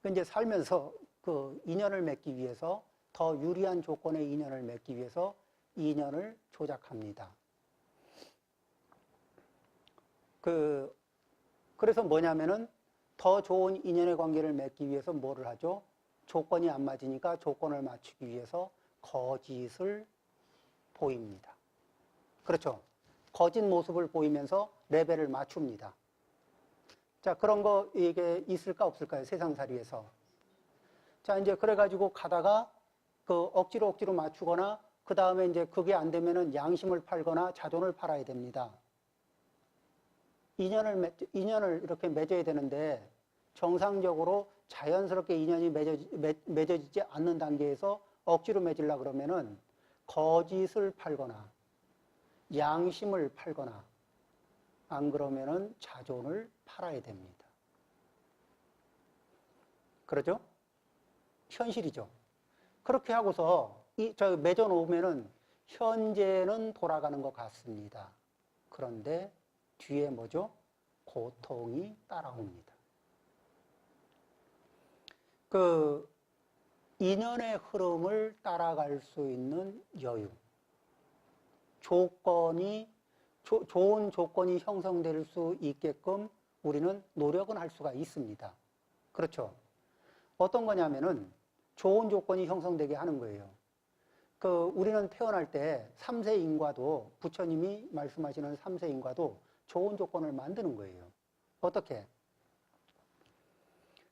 이제 살면서 그 인연을 맺기 위해서 더 유리한 조건의 인연을 맺기 위해서 인연을 조작합니다. 그래서 뭐냐면은 더 좋은 인연의 관계를 맺기 위해서 뭐를 하죠? 조건이 안 맞으니까 조건을 맞추기 위해서 거짓을 보입니다. 그렇죠? 거짓 모습을 보이면서 레벨을 맞춥니다. 자, 그런 거 이게 있을까 없을까요? 세상살이에서. 자, 이제 그래가지고 가다가 억지로 맞추거나 그 다음에 이제 그게 안 되면은 양심을 팔거나 자존을 팔아야 됩니다. 인연을 이렇게 맺어야 되는데 정상적으로 자연스럽게 인연이 맺어지지 않는 단계에서 억지로 맺으려고 그러면은 거짓을 팔거나 양심을 팔거나 안 그러면은 자존을 팔아야 됩니다. 그러죠? 현실이죠. 그렇게 하고서 맺어 놓으면은 현재는 돌아가는 것 같습니다. 그런데 뒤에 뭐죠? 고통이 따라옵니다. 그 인연의 흐름을 따라갈 수 있는 여유, 좋은 조건이 형성될 수 있게끔 우리는 노력은 할 수가 있습니다. 그렇죠? 어떤 거냐면은 좋은 조건이 형성되게 하는 거예요. 우리는 태어날 때 3세 인과도, 부처님이 말씀하시는 3세 인과도 좋은 조건을 만드는 거예요. 어떻게?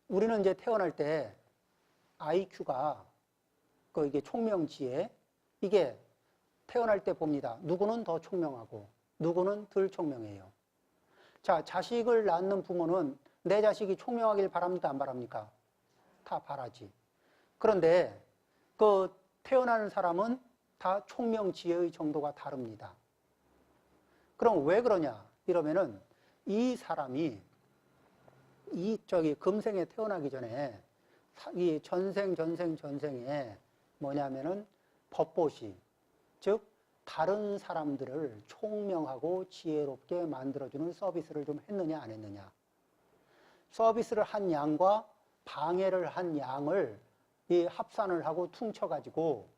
우리는 이제 태어날 때 IQ가 이게 총명지혜, 이게 태어날 때 봅니다. 누구는 더 총명하고 누구는 덜 총명해요. 자, 자식을 낳는 부모는 내 자식이 총명하길 바랍니까? 안 바랍니까? 다 바라지. 그런데 태어나는 사람은 다 총명지혜의 정도가 다릅니다. 그럼 왜 그러냐? 이러면은 이 사람이 금생에 태어나기 전에 이 전생에 뭐냐면은 법보시, 즉 다른 사람들을 총명하고 지혜롭게 만들어주는 서비스를 좀 했느냐 안 했느냐. 서비스를 한 양과 방해를 한 양을 이 합산을 하고 퉁쳐가지고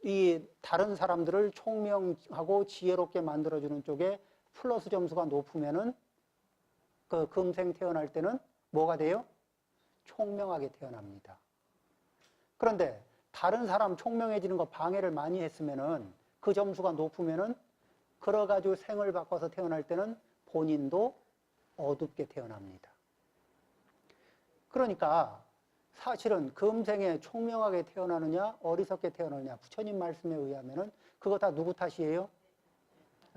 이 다른 사람들을 총명하고 지혜롭게 만들어주는 쪽에 플러스 점수가 높으면은 금생 태어날 때는 뭐가 돼요? 총명하게 태어납니다. 그런데 다른 사람 총명해지는 거 방해를 많이 했으면은 그 점수가 높으면은 그래가지고 생을 바꿔서 태어날 때는 본인도 어둡게 태어납니다. 그러니까 사실은 금생에 총명하게 태어나느냐 어리석게 태어나느냐 부처님 말씀에 의하면은 그거 다 누구 탓이에요?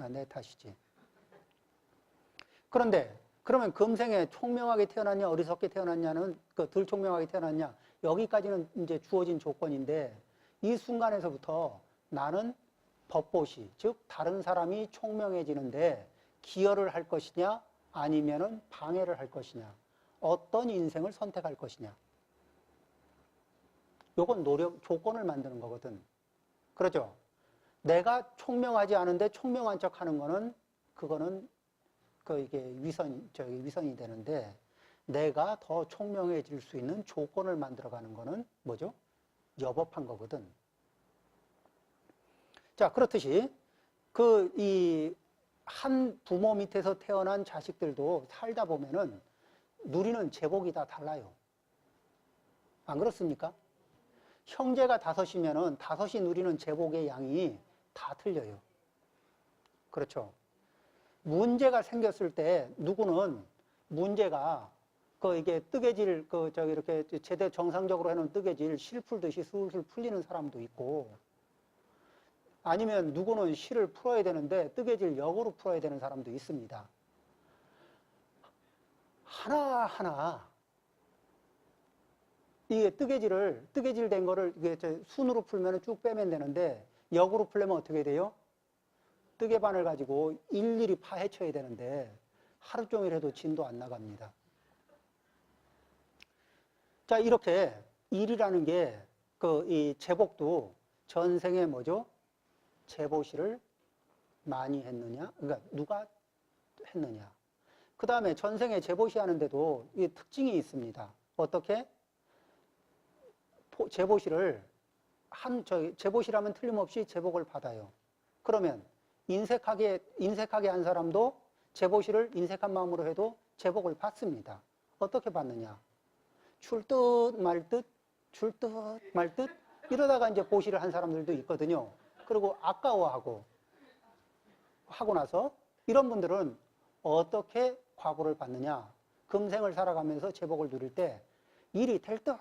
내 탓이지. 그런데 그러면 금생에 총명하게 태어났냐 어리석게 태어났냐는 덜 총명하게 태어났냐 여기까지는 이제 주어진 조건인데 이 순간에서부터 나는 법보시, 즉 다른 사람이 총명해지는데 기여를 할 것이냐 아니면은 방해를 할 것이냐, 어떤 인생을 선택할 것이냐. 요건 조건을 만드는 거거든. 그렇죠? 내가 총명하지 않은데 총명한 척 하는 거는 그거는 이게 위선이 되는데 내가 더 총명해질 수 있는 조건을 만들어가는 거는 뭐죠? 여법한 거거든. 자, 그렇듯이 이 한 부모 밑에서 태어난 자식들도 살다 보면은 누리는 제복이 다 달라요. 안 그렇습니까? 형제가 5이면은 5이 누리는 제복의 양이 다 틀려요. 그렇죠? 문제가 생겼을 때 누구는 문제가 이게 뜨개질 이렇게 제대로 정상적으로 해놓은 뜨개질 실 풀듯이 술술 풀리는 사람도 있고, 아니면 누구는 실을 풀어야 되는데 뜨개질 역으로 풀어야 되는 사람도 있습니다. 하나하나 이게 뜨개질 된 거를 이게 순으로 풀면 쭉 빼면 되는데 역으로 풀려면 어떻게 돼요? 뜨개반을 가지고 일일이 파헤쳐야 되는데 하루 종일 해도 진도 안 나갑니다. 자, 이렇게 일이라는 게 이 제복도 전생에 뭐죠? 제보시를 많이 했느냐? 그러니까 누가 했느냐? 그 다음에 전생에 제보시 하는데도 이 특징이 있습니다. 어떻게? 제보시를 제보시라면 틀림없이 제복을 받아요. 그러면 인색하게 한 사람도 제보시를 인색한 마음으로 해도 제복을 받습니다. 어떻게 받느냐? 줄 듯 말 듯, 줄 듯 말 듯, 이러다가 이제 보시를 한 사람들도 있거든요. 그리고 아까워하고 하고 나서 이런 분들은 어떻게 과보를 받느냐? 금생을 살아가면서 제복을 누릴 때 일이 될 듯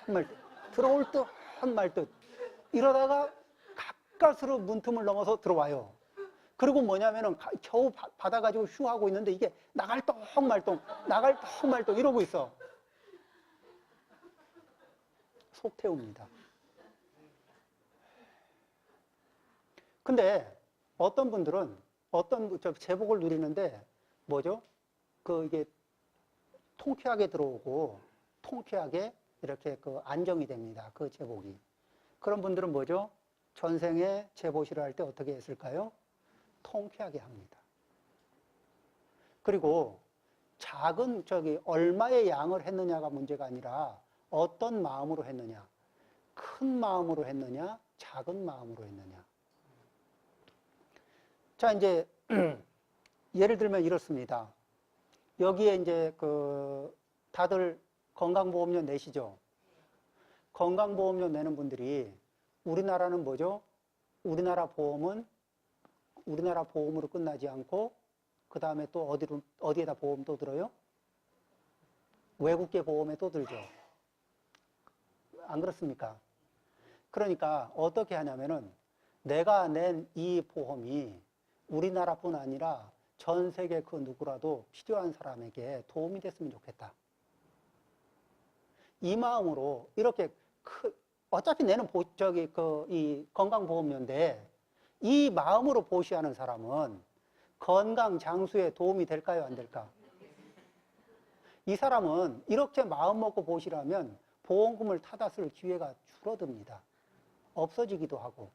말 듯, 들어올 듯 말 듯, 이러다가 가까스로 문틈을 넘어서 들어와요. 그리고 뭐냐면은 겨우 받아가지고 휴 하고 있는데 이게 나갈 똥 말똥, 나갈 똥 말똥 이러고 있어. 속 태웁니다. 근데 어떤 분들은 제복을 누리는데 뭐죠? 이게 통쾌하게 들어오고 통쾌하게 이렇게 안정이 됩니다. 그 제복이. 그런 분들은 뭐죠? 전생에 제보시를 할 때 어떻게 했을까요? 통쾌하게 합니다. 그리고 작은 얼마의 양을 했느냐가 문제가 아니라 어떤 마음으로 했느냐? 큰 마음으로 했느냐? 작은 마음으로 했느냐? 자, 이제 예를 들면 이렇습니다. 여기에 이제 다들 건강보험료 내시죠? 건강보험료 내는 분들이 우리나라는 뭐죠? 우리나라 보험은 우리나라 보험으로 끝나지 않고 그 다음에 또 어디에다 보험 또 들어요? 외국계 보험에 또 들죠. 안 그렇습니까? 그러니까 어떻게 하냐면은 내가 낸 이 보험이 우리나라뿐 아니라 전 세계 그 누구라도 필요한 사람에게 도움이 됐으면 좋겠다. 이 마음으로 이렇게 어차피 내는 이 건강보험료인데 이 마음으로 보시하는 사람은 건강 장수에 도움이 될까요? 안 될까? 이 사람은 이렇게 마음 먹고 보시라면 보험금을 타다 쓸 기회가 줄어듭니다. 없어지기도 하고.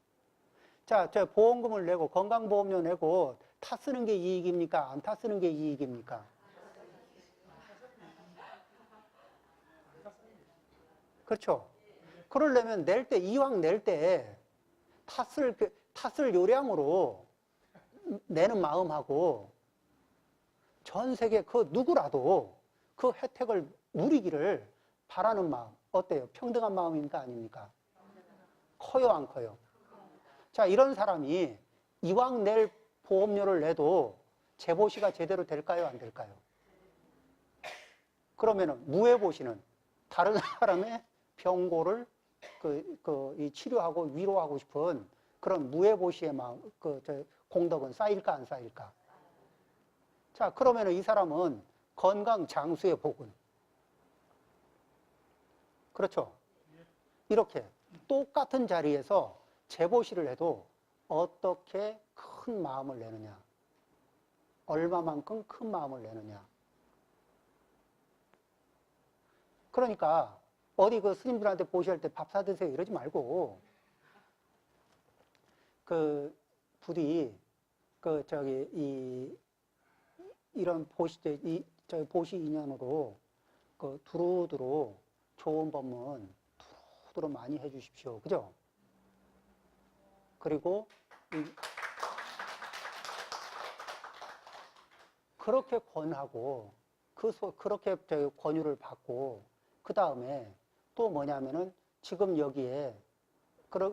자, 저 보험금을 내고 건강보험료 내고 타 쓰는 게 이익입니까? 안 타 쓰는 게 이익입니까? 그렇죠? 그러려면 이왕 낼 때 탔을 요량으로 내는 마음하고 전 세계 그 누구라도 그 혜택을 누리기를 바라는 마음. 어때요? 평등한 마음입니까? 아닙니까? 커요, 안 커요? 자, 이런 사람이 이왕 낼 보험료를 내도 재보시가 제대로 될까요? 안 될까요? 그러면은 무해보시는 다른 사람의 병고를 이 치료하고 위로하고 싶은 그런 무해보시의 마음, 공덕은 쌓일까 안 쌓일까? 자, 그러면은 이 사람은 건강 장수의 복은. 그렇죠? 이렇게 똑같은 자리에서 재보시를 해도 어떻게 큰 마음을 내느냐? 얼마만큼 큰 마음을 내느냐? 그러니까 어디 스님들한테 보시할 때 밥 사드세요 이러지 말고 부디 이런 보시 인연으로 두루두루 좋은 법문 두루두루 많이 해주십시오. 그죠? 그리고 그렇게 권하고 그렇게 권유를 받고 그 다음에 또 뭐냐면은 지금 여기에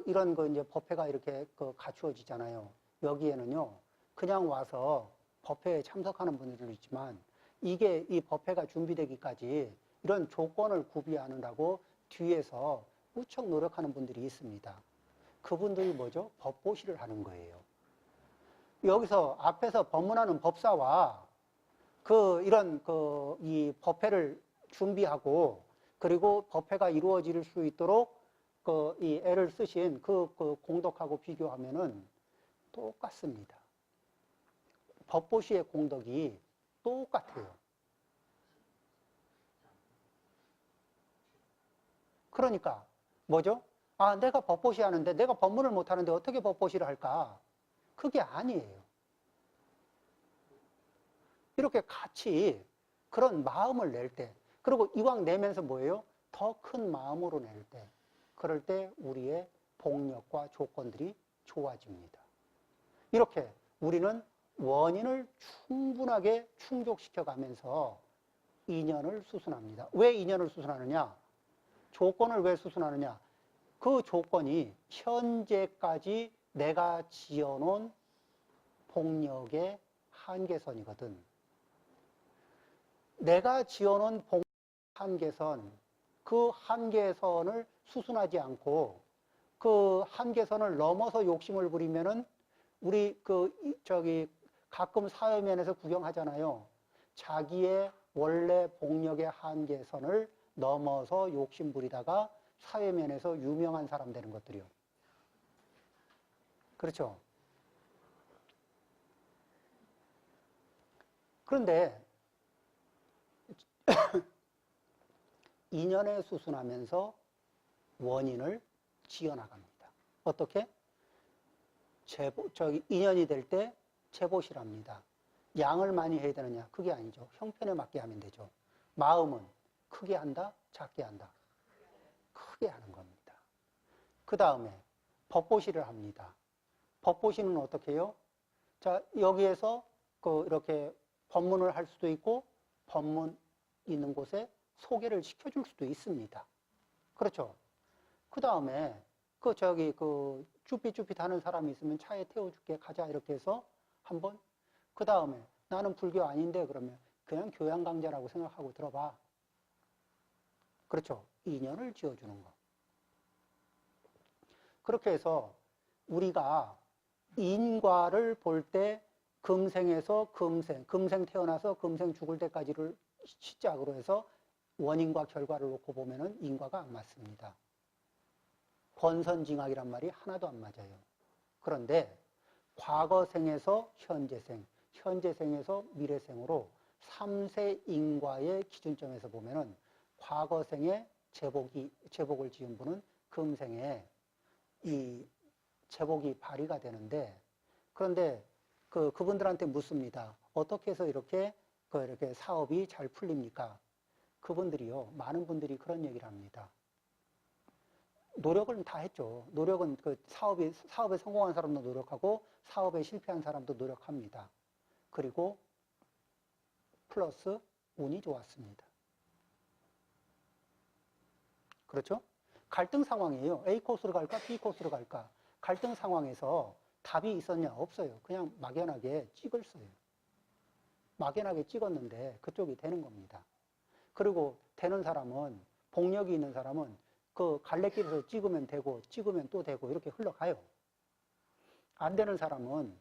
이런 이제 법회가 이렇게 갖추어지잖아요. 여기에는요 그냥 와서 법회에 참석하는 분들도 있지만 이 법회가 준비되기까지 이런 조건을 구비하느라고 뒤에서 무척 노력하는 분들이 있습니다. 그분들이 뭐죠? 법보시를 하는 거예요. 여기서 앞에서 법문하는 법사와 이 법회를 준비하고 그리고 법회가 이루어질 수 있도록 이 애를 쓰신 공덕하고 비교하면은 똑같습니다. 법보시의 공덕이 똑같아요. 그러니까 뭐죠? 아, 내가 법보시 하는데 내가 법문을 못 하는데 어떻게 법보시를 할까? 그게 아니에요. 이렇게 같이 그런 마음을 낼 때, 그리고 이왕 내면서 뭐예요? 더 큰 마음으로 낼 때, 그럴 때 우리의 복력과 조건들이 좋아집니다. 이렇게 우리는 원인을 충분하게 충족시켜 가면서 인연을 수순합니다. 왜 인연을 수순하느냐? 조건을 왜 수순하느냐? 그 조건이 현재까지 내가 지어놓은 복력의 한계선이거든. 내가 지어놓은 복력 한계선, 그 한계선을 수순하지 않고 그 한계선을 넘어서 욕심을 부리면은 우리 가끔 사회면에서 구경하잖아요. 자기의 원래 복력의 한계선을 넘어서 욕심 부리다가 사회면에서 유명한 사람 되는 것들이요. 그렇죠? 그런데 인연에 수순하면서 원인을 지어나갑니다. 어떻게? 인연이 될 때 재보시랍니다. 양을 많이 해야 되느냐? 그게 아니죠. 형편에 맞게 하면 되죠. 마음은 크게 한다? 작게 한다? 크게 하는 겁니다. 그 다음에 법보시를 합니다. 법보시는 어떻게 해요? 자, 여기에서 이렇게 법문을 할 수도 있고 법문 있는 곳에 소개를 시켜줄 수도 있습니다. 그렇죠? 그 다음에 쭈삣쭈삣 하는 사람이 있으면 차에 태워줄게 가자 이렇게 해서 한번 그 다음에 나는 불교 아닌데 그러면 그냥 교양 강좌라고 생각하고 들어봐. 그렇죠? 인연을 지어주는 거. 그렇게 해서 우리가 인과를 볼 때 금생에서 금생 태어나서 금생 죽을 때까지를 시작으로 해서 원인과 결과를 놓고 보면은 인과가 안 맞습니다. 권선징악이란 말이 하나도 안 맞아요. 그런데 과거생에서 현재생, 현재생에서 미래생으로 3세 인과의 기준점에서 보면은 과거생에 제복을 지은 분은 금생에 이 제복이 발휘가 되는데 그런데 그분들한테 묻습니다. 어떻게 해서 이렇게 사업이 잘 풀립니까? 그분들이요. 많은 분들이 그런 얘기를 합니다. 노력은 다 했죠. 노력은 사업에 성공한 사람도 노력하고 사업에 실패한 사람도 노력합니다. 그리고 플러스 운이 좋았습니다. 그렇죠? 갈등 상황이에요. A 코스로 갈까? B 코스로 갈까? 갈등 상황에서 답이 있었냐? 없어요. 그냥 막연하게 찍었어요. 막연하게 찍었는데 그쪽이 되는 겁니다. 그리고 되는 사람은, 복력이 있는 사람은 그 갈래길에서 찍으면 되고 찍으면 또 되고 이렇게 흘러가요. 안 되는 사람은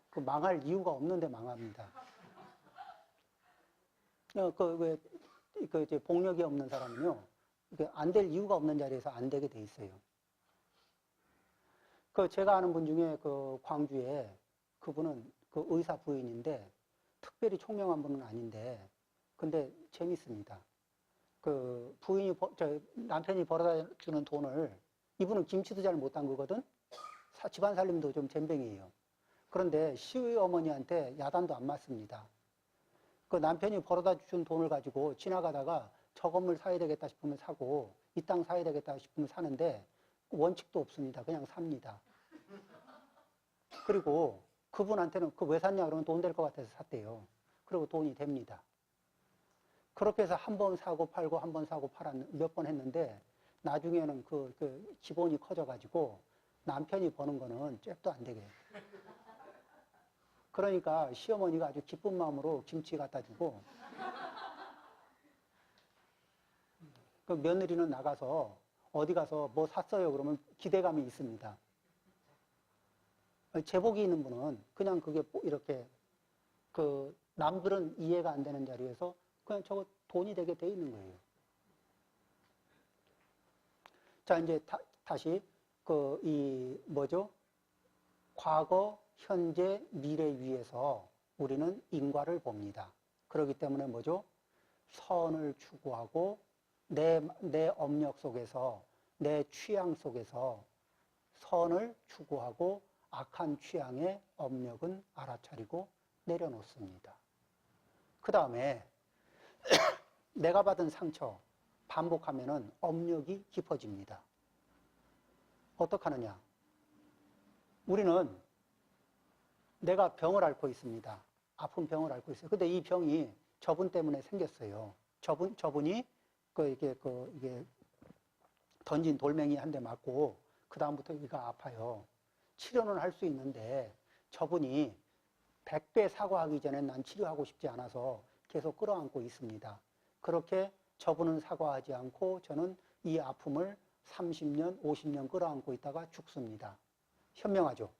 그 망할 이유가 없는데 망합니다. 이제 복력이 없는 사람은요, 안 될 이유가 없는 자리에서 안 되게 돼 있어요. 제가 아는 분 중에 광주에 그분은 의사 부인인데 특별히 총명한 분은 아닌데 근데 재밌습니다. 남편이 벌어다 주는 돈을 이분은 김치도 잘 못 담그거든? 집안 살림도 좀 젬병이에요. 그런데 시어머니한테 야단도 안 맞습니다. 남편이 벌어다 준 돈을 가지고 지나가다가 저 건물 사야 되겠다 싶으면 사고 이 땅 사야 되겠다 싶으면 사는데 원칙도 없습니다. 그냥 삽니다. 그리고 그분한테는 왜 샀냐 그러면 돈 될 것 같아서 샀대요. 그리고 돈이 됩니다. 그렇게 해서 한 번 사고 팔고 한 번 사고 몇 번 했는데 나중에는 기본이 커져가지고 남편이 버는 거는 잽도 안 되게. 그러니까 시어머니가 아주 기쁜 마음으로 김치 갖다 주고 며느리는 나가서 어디 가서 뭐 샀어요 그러면 기대감이 있습니다. 제복이 있는 분은 그냥 그게 이렇게 남들은 이해가 안 되는 자리에서 그냥 저거 돈이 되게 돼 있는 거예요. 자, 이제 다시 과거, 현재, 미래 위에서 우리는 인과를 봅니다. 그렇기 때문에 선을 추구하고 내 업력 속에서 내 취향 속에서 선을 추구하고 악한 취향의 업력은 알아차리고 내려놓습니다. 그 다음에 내가 받은 상처 반복하면은 업력이 깊어집니다. 어떡하느냐? 우리는 내가 병을 앓고 있습니다. 아픈 병을 앓고 있어요. 근데 이 병이 저분 때문에 생겼어요. 저분이 이게 던진 돌멩이 한 대 맞고 그다음부터 여기가 아파요. 치료는 할 수 있는데 저분이 100배 사과하기 전에 난 치료하고 싶지 않아서 계속 끌어안고 있습니다. 그렇게 저분은 사과하지 않고 저는 이 아픔을 30년, 50년 끌어안고 있다가 죽습니다. 현명하죠?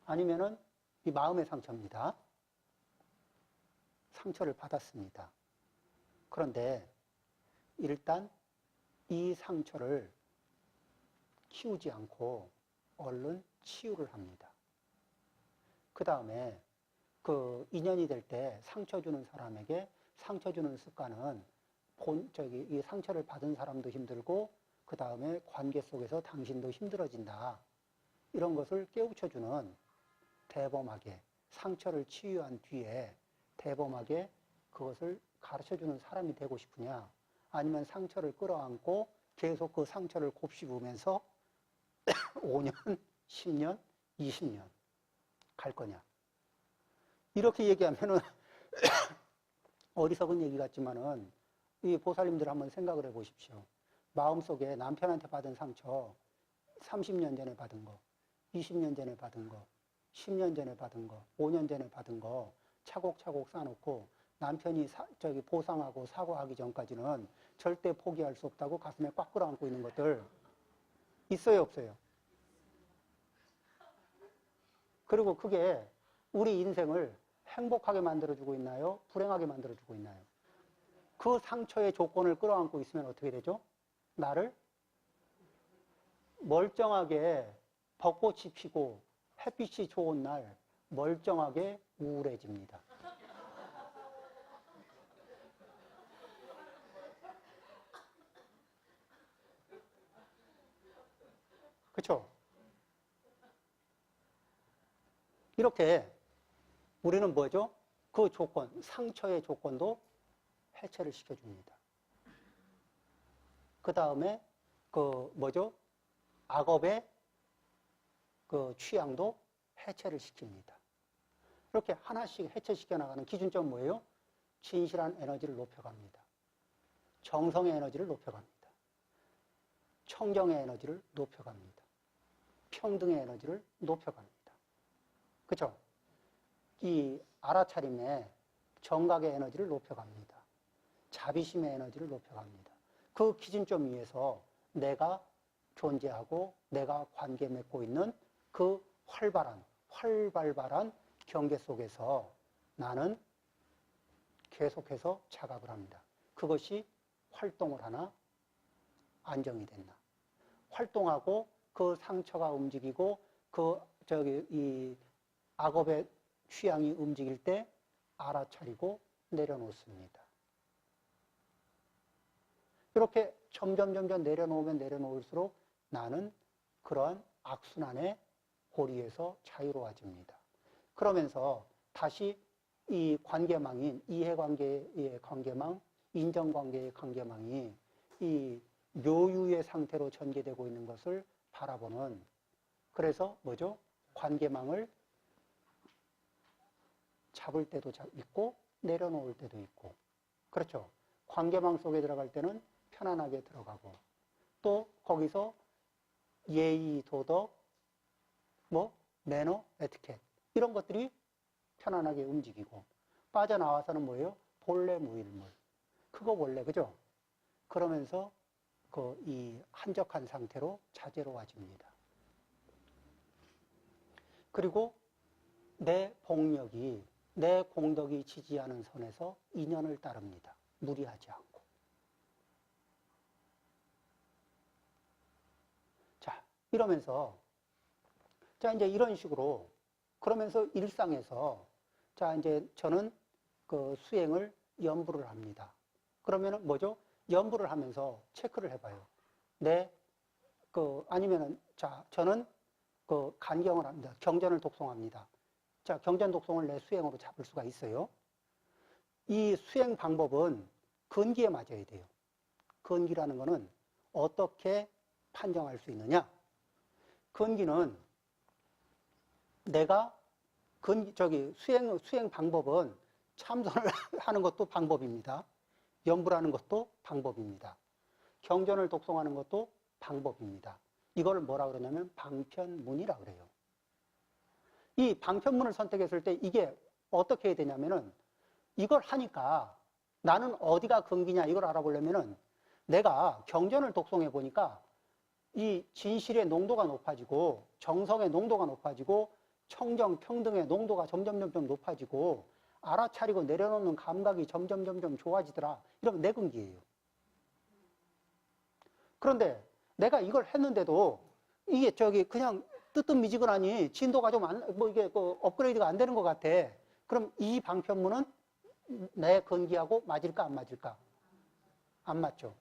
아니면은 이 마음의 상처입니다. 상처를 받았습니다. 그런데 일단 이 상처를 키우지 않고 얼른 치유를 합니다. 그 다음에 인연이 될 때 상처 주는 사람에게 상처 주는 습관은 이 상처를 받은 사람도 힘들고 그 다음에 관계 속에서 당신도 힘들어진다. 이런 것을 깨우쳐주는 대범하게 상처를 치유한 뒤에 대범하게 그것을 가르쳐주는 사람이 되고 싶으냐? 아니면 상처를 끌어안고 계속 그 상처를 곱씹으면서 5년, 10년, 20년 갈 거냐. 이렇게 얘기하면은 어리석은 얘기 같지만은 이 보살님들 한번 생각을 해 보십시오. 마음속에 남편한테 받은 상처 30년 전에 받은 거, 20년 전에 받은 거, 10년 전에 받은 거, 5년 전에 받은 거 차곡차곡 쌓아놓고 남편이 보상하고 사과하기 전까지는 절대 포기할 수 없다고 가슴에 꽉 끌어안고 있는 것들 있어요, 없어요? 그리고 그게 우리 인생을 행복하게 만들어주고 있나요? 불행하게 만들어주고 있나요? 그 상처의 조건을 끌어안고 있으면 어떻게 되죠? 나를 멀쩡하게 벚꽃이 피고 햇빛이 좋은 날 멀쩡하게 우울해집니다. 그렇죠? 이렇게 우리는 뭐죠? 그 조건, 상처의 조건도 해체를 시켜줍니다. 그 다음에 악업의 그 취향도 해체를 시킵니다. 이렇게 하나씩 해체시켜 나가는 기준점 뭐예요? 진실한 에너지를 높여갑니다. 정성의 에너지를 높여갑니다. 청정의 에너지를 높여갑니다. 평등의 에너지를 높여갑니다. 그렇죠? 이 알아차림의 정각의 에너지를 높여갑니다. 자비심의 에너지를 높여갑니다. 그 기준점 위에서 내가 존재하고 내가 관계 맺고 있는 그 활발한 경계 속에서 나는 계속해서 자각을 합니다. 그것이 활동을 하나 안정이 됐나. 활동하고 그 상처가 움직이고 이 악업의 취향이 움직일 때 알아차리고 내려놓습니다. 이렇게 점점 내려놓을수록 나는 그러한 악순환의 고리에서 자유로워집니다. 그러면서 다시 이 관계망인 이해관계의 관계망, 인정관계의 관계망이 이 묘유의 상태로 전개되고 있는 것을 바라보는, 그래서 뭐죠? 관계망을 잡을 때도 있고 내려놓을 때도 있고, 그렇죠? 관계망 속에 들어갈 때는 편안하게 들어가고, 또 거기서 예의, 도덕, 매너, 에티켓 이런 것들이 편안하게 움직이고, 빠져나와서는 뭐예요? 본래 무일물. 그거 원래, 그죠? 그러면서 이 한적한 상태로 자제로워집니다. 그리고 내 복력이, 내 공덕이 지지하는 선에서 인연을 따릅니다. 무리하지 않고. 자, 이러면서, 자, 이제 이런 식으로, 그러면서 일상에서, 자, 이제 저는 그 수행을 연부를 합니다. 그러면은 뭐죠? 연부를 하면서 체크를 해봐요. 아니면은, 자, 저는 간경을 합니다. 경전을 독송합니다. 자, 경전 독송을 내 수행으로 잡을 수가 있어요. 이 수행 방법은 근기에 맞아야 돼요. 근기라는 거는 어떻게 판정할 수 있느냐? 근기는 내가 수행 방법은 참선을 하는 것도 방법입니다. 연부라는 것도 방법입니다. 경전을 독송하는 것도 방법입니다. 이걸 뭐라 그러냐면 방편문이라 그래요. 이 방편문을 선택했을 때 이게 어떻게 해야 되냐면은, 이걸 하니까 나는 어디가 근기냐 이걸 알아보려면은, 내가 경전을 독송해 보니까 이 진실의 농도가 높아지고 정성의 농도가 높아지고 청정, 평등의 농도가 점점 높아지고 알아차리고 내려놓는 감각이 점점 좋아지더라. 이러면 내 근기예요. 그런데 내가 이걸 했는데도 이게 그냥 뜨뜻미지근하니 진도가 좀 이게 업그레이드가 안 되는 것 같아. 그럼 이 방편문은 내 근기하고 맞을까 안 맞을까? 안 맞죠.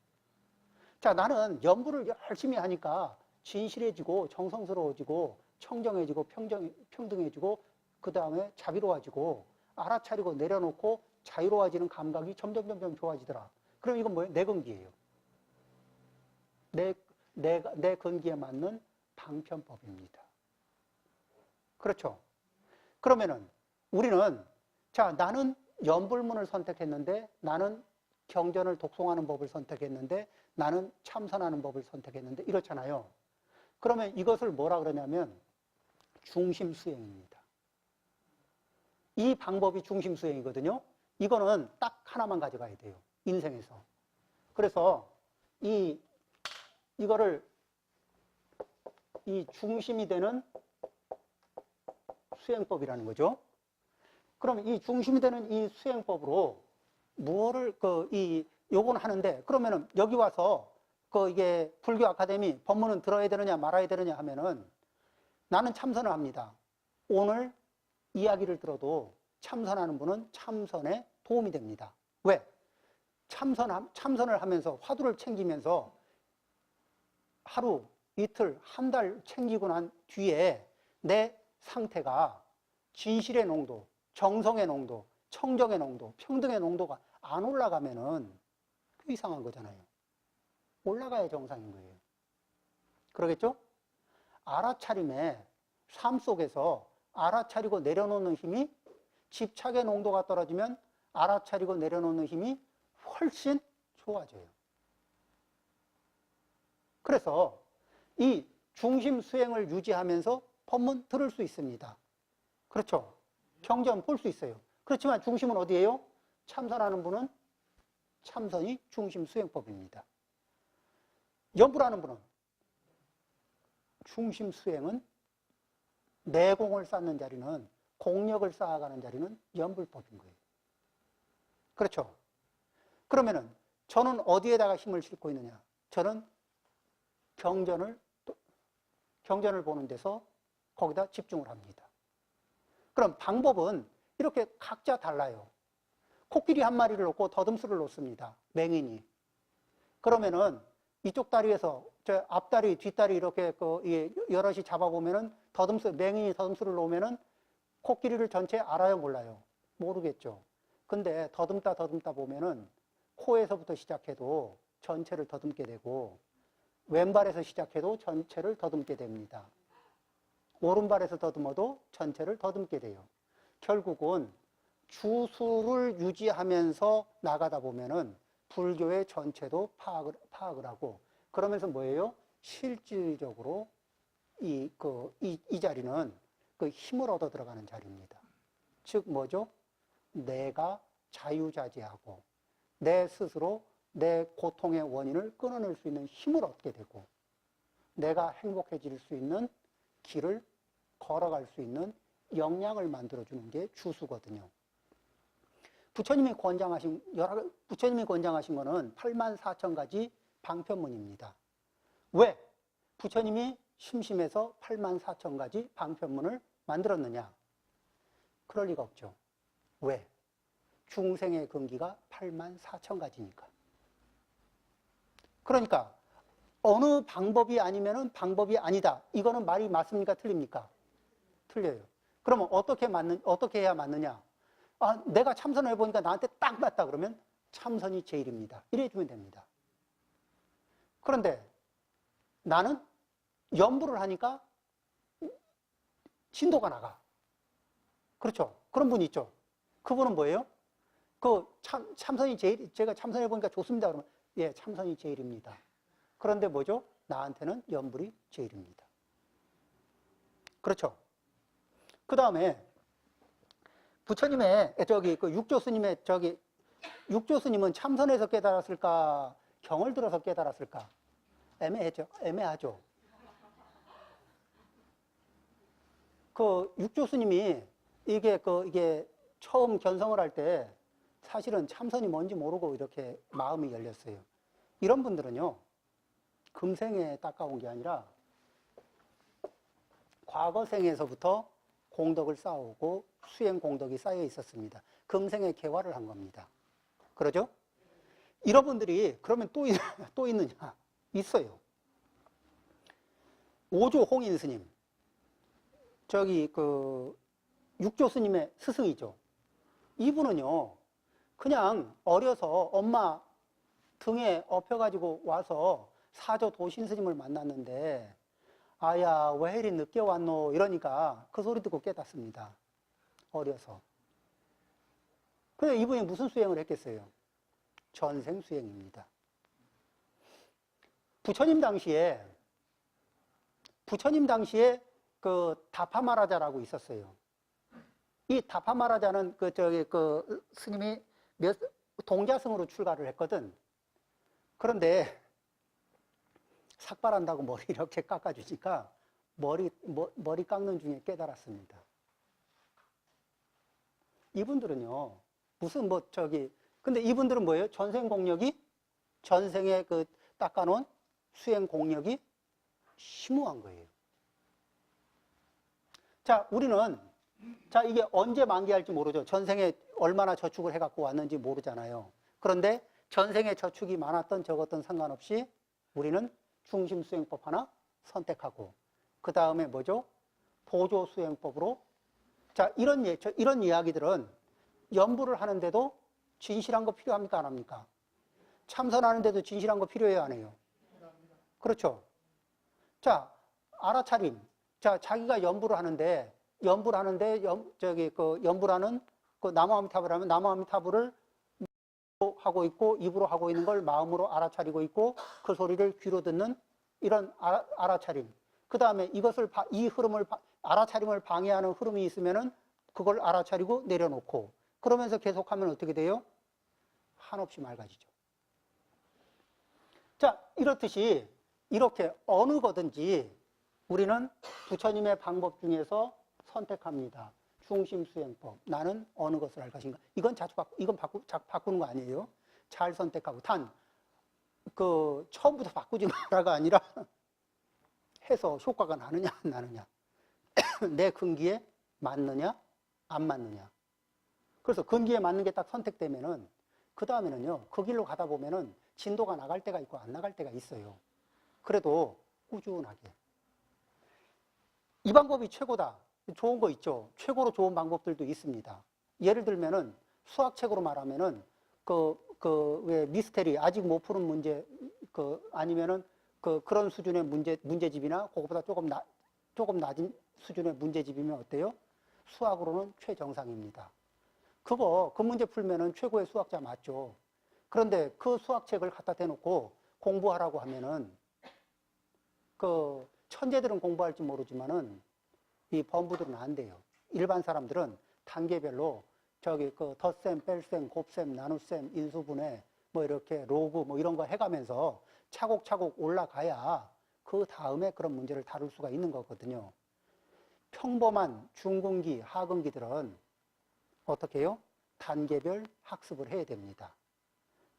자, 나는 연부를 열심히 하니까 진실해지고 정성스러워지고 청정해지고 평등해지고 그 다음에 자비로워지고 알아차리고 내려놓고 자유로워지는 감각이 점점 좋아지더라. 그럼 이건 뭐예요? 내 건기예요. 내 건기에 맞는 방편법입니다. 그렇죠? 그러면은 우리는 자, 나는 연불문을 선택했는데 나는 경전을 독송하는 법을 선택했는데 나는 참선하는 법을 선택했는데 이렇잖아요. 그러면 이것을 뭐라 그러냐면 중심수행입니다. 이 방법이 중심수행이거든요. 이거는 딱 하나만 가져가야 돼요. 인생에서. 그래서 이거를 이 중심이 되는 수행법이라는 거죠. 그럼 이 중심이 되는 이 수행법으로 무엇을 요건 하는데 그러면은 여기 와서 이게 불교 아카데미 법문은 들어야 되느냐 말아야 되느냐 하면은 나는 참선을 합니다. 오늘 이야기를 들어도 참선하는 분은 참선에 도움이 됩니다. 왜? 참선을 하면서 화두를 챙기면서 하루, 이틀, 한 달 챙기고 난 뒤에 내 상태가 진실의 농도, 정성의 농도, 청정의 농도, 평등의 농도가 안 올라가면은 그 이상한 거잖아요. 올라가야 정상인 거예요. 그러겠죠? 알아차림의 삶 속에서 알아차리고 내려놓는 힘이 집착의 농도가 떨어지면 알아차리고 내려놓는 힘이 훨씬 좋아져요. 그래서 이 중심 수행을 유지하면서 법문 들을 수 있습니다. 그렇죠? 경전 볼 수 있어요. 그렇지만 중심은 어디예요? 참선하는 분은 참선이 중심 수행법입니다. 연불하는 분은 중심 수행은 내공을 쌓는 자리는 공력을 쌓아가는 자리는 연불법인 거예요. 그렇죠? 그러면은 저는 어디에다가 힘을 싣고 있느냐? 저는 경전을 보는 데서 거기다 집중을 합니다. 그럼 방법은 이렇게 각자 달라요. 코끼리 한 마리를 놓고 더듬수를 놓습니다. 맹인이. 그러면은 이쪽 다리에서 저 앞다리, 뒷다리 이렇게 여럿이 잡아보면은 맹인이 더듬수를 놓으면은 코끼리를 전체 알아요, 몰라요? 모르겠죠. 근데 더듬다 보면은 코에서부터 시작해도 전체를 더듬게 되고 왼발에서 시작해도 전체를 더듬게 됩니다. 오른발에서 더듬어도 전체를 더듬게 돼요. 결국은 주수를 유지하면서 나가다 보면은 불교의 전체도 파악을 하고 그러면서 뭐예요? 실질적으로 이 자리는 그 힘을 얻어 들어가는 자리입니다. 즉 뭐죠? 내가 자유자재하고 내 스스로 내 고통의 원인을 끊어낼 수 있는 힘을 얻게 되고 내가 행복해질 수 있는 길을 걸어갈 수 있는 역량을 만들어주는 게 주수거든요. 부처님이 권장하신 거는 84,000가지 방편문입니다. 왜? 부처님이 심심해서 84,000가지 방편문을 만들었느냐? 그럴 리가 없죠. 왜? 중생의 근기가 84,000가지니까. 그러니까 어느 방법이 아니면은 방법이 아니다. 이거는 말이 맞습니까? 틀립니까? 틀려요. 그러면 어떻게 해야 맞느냐? 아, 내가 참선을 해보니까 나한테 딱 맞다 그러면 참선이 제일입니다. 이래주면 됩니다. 그런데 나는 연불을 하니까 진도가 나가. 그렇죠? 그런 분이 있죠. 그분은 뭐예요? 참선이 제가 참선해보니까 좋습니다. 그러면 예, 참선이 제일입니다. 그런데 뭐죠? 나한테는 연불이 제일입니다. 그렇죠? 그 다음에 부처님의 육조 스님은 참선에서 깨달았을까? 경을 들어서 깨달았을까? 애매하죠. 육조 스님이 이게 처음 견성을 할 때 사실은 참선이 뭔지 모르고 이렇게 마음이 열렸어요. 이런 분들은요, 금생에 닦아온 게 아니라 과거 생에서부터 공덕을 쌓아오고 수행 공덕이 쌓여 있었습니다. 금생에 개화를 한 겁니다. 그러죠? 이런 분들이 그러면 또 있느냐? 있어요. 오조 홍인 스님. 육조 스님의 스승이죠. 이분은요, 그냥 어려서 엄마 등에 업혀가지고 와서 사조 도신 스님을 만났는데, 아야, 왜 이리 늦게 왔노? 이러니까 그 소리 듣고 깨닫습니다. 어려서. 근데 이분이 무슨 수행을 했겠어요? 전생 수행입니다. 부처님 당시에 그 다파마라자라고 있었어요. 이 다파마라자는 그 스님이 동자승으로 출가를 했거든. 그런데 삭발한다고 머리 이렇게 깎아주니까 머리 깎는 중에 깨달았습니다. 이분들은요, 근데 이분들은 뭐예요? 전생 공력이, 전생에 그 닦아놓은 수행 공력이 심오한 거예요. 자, 이게 언제 만기할지 모르죠. 전생에 얼마나 저축을 해갖고 왔는지 모르잖아요. 그런데 전생에 저축이 많았던 적었던 상관없이 우리는 중심수행법 하나 선택하고, 그 다음에 뭐죠? 보조수행법으로. 자, 이런 이야기들은 연부를 하는데도 진실한 거 필요합니까? 안 합니까? 참선하는데도 진실한 거 필요해요? 안 해요? 그렇죠. 자, 알아차림. 자, 자기가 연부를 하는데, 연부라는 그 나무아미타불 하면 나무아미타불을 하고 있고, 입으로 하고 있는 걸 마음으로 알아차리고 있고, 그 소리를 귀로 듣는 이런 알아차림. 그 다음에 이 흐름을, 알아차림을 방해하는 흐름이 있으면은 그걸 알아차리고 내려놓고, 그러면서 계속하면 어떻게 돼요? 한없이 맑아지죠. 자, 이렇듯이 이렇게 어느 거든지 우리는 부처님의 방법 중에서 선택합니다. 중심수행법. 나는 어느 것을 할 것인가. 이건 바꾸는 거 아니에요. 잘 선택하고. 처음부터 바꾸지 마라가 아니라 해서 효과가 나느냐, 안 나느냐. 내 근기에 맞느냐, 안 맞느냐. 그래서 근기에 맞는 게 딱 선택되면은, 그 다음에는요, 그 길로 가다 보면은 진도가 나갈 때가 있고 안 나갈 때가 있어요. 그래도 꾸준하게. 이 방법이 최고다. 좋은 거 있죠. 최고로 좋은 방법들도 있습니다. 예를 들면은 수학책으로 말하면은 왜 미스테리, 아직 못 푸는 문제, 아니면은 그런 수준의 문제집이나 그거보다 조금 낮은 수준의 문제집이면 어때요? 수학으로는 최정상입니다. 그 문제 풀면은 최고의 수학자 맞죠. 그런데 그 수학책을 갖다 대놓고 공부하라고 하면은 천재들은 공부할지 모르지만은 이 범부들은 안 돼요. 일반 사람들은 단계별로 덧셈, 뺄셈, 곱셈, 나눗셈, 인수분해, 이렇게 로그 이런 거 해가면서 차곡차곡 올라가야 그 다음에 그런 문제를 다룰 수가 있는 거거든요. 평범한 중근기, 하근기들은 어떻게 해요? 단계별 학습을 해야 됩니다.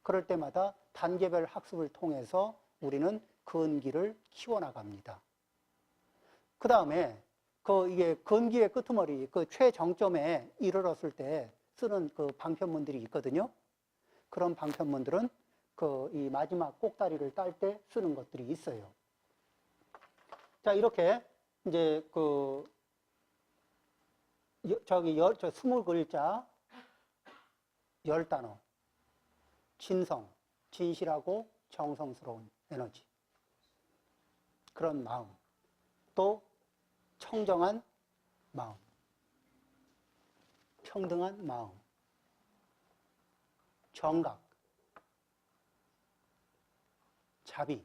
그럴 때마다 단계별 학습을 통해서 우리는 근기를 키워나갑니다. 그 다음에 이게 근기의 끄트머리, 최정점에 이르렀을 때 쓰는 방편문들이 있거든요. 그런 방편문들은 이 마지막 꼭다리를 딸 때 쓰는 것들이 있어요. 자, 이렇게 이제 20글자, 10단어. 진성, 진실하고 정성스러운 에너지. 그런 마음. 또 청정한 마음. 평등한 마음. 정각. 자비.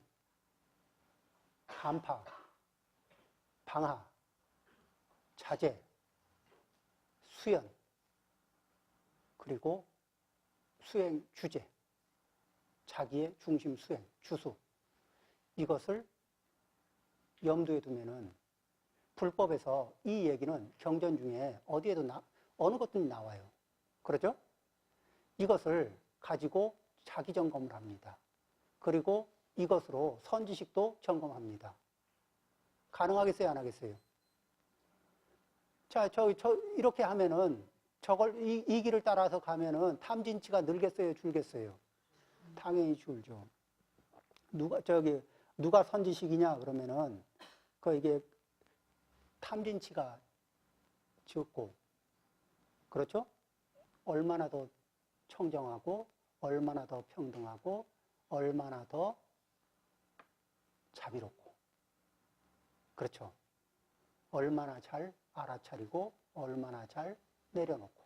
간파. 방하. 자제. 수연. 그리고 수행 주제. 자기의 중심 수행, 주수. 이것을 염두에 두면은 불법에서 이 얘기는 경전 중에 어디에도 어느 것든지 나와요. 그렇죠? 이것을 가지고 자기 점검을 합니다. 그리고 이것으로 선지식도 점검합니다. 가능하겠어요? 안 하겠어요? 자, 이렇게 하면은 이 길을 따라서 가면은 탐진치가 늘겠어요? 줄겠어요? 당연히 줄죠. 누가 선지식이냐? 그러면은, 이게 탐진치가 적고, 그렇죠? 얼마나 더 청정하고, 얼마나 더 평등하고, 얼마나 더 자비롭고, 그렇죠. 얼마나 잘 알아차리고, 얼마나 잘 내려놓고,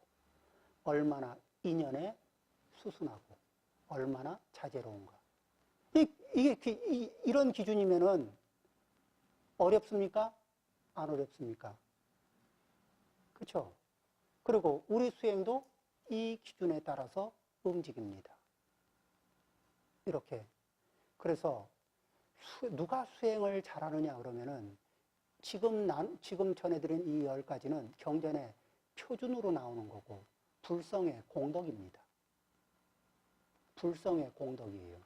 얼마나 인연에 수순하고, 얼마나 자제로운가. 이런 기준이면은 어렵습니까? 안 어렵습니까? 그렇죠. 그리고 우리 수행도 이 기준에 따라서 움직입니다. 이렇게. 그래서 누가 수행을 잘하느냐 그러면은 지금 전해드린 이 10가지는 경전의 표준으로 나오는 거고, 불성의 공덕입니다. 불성의 공덕이에요.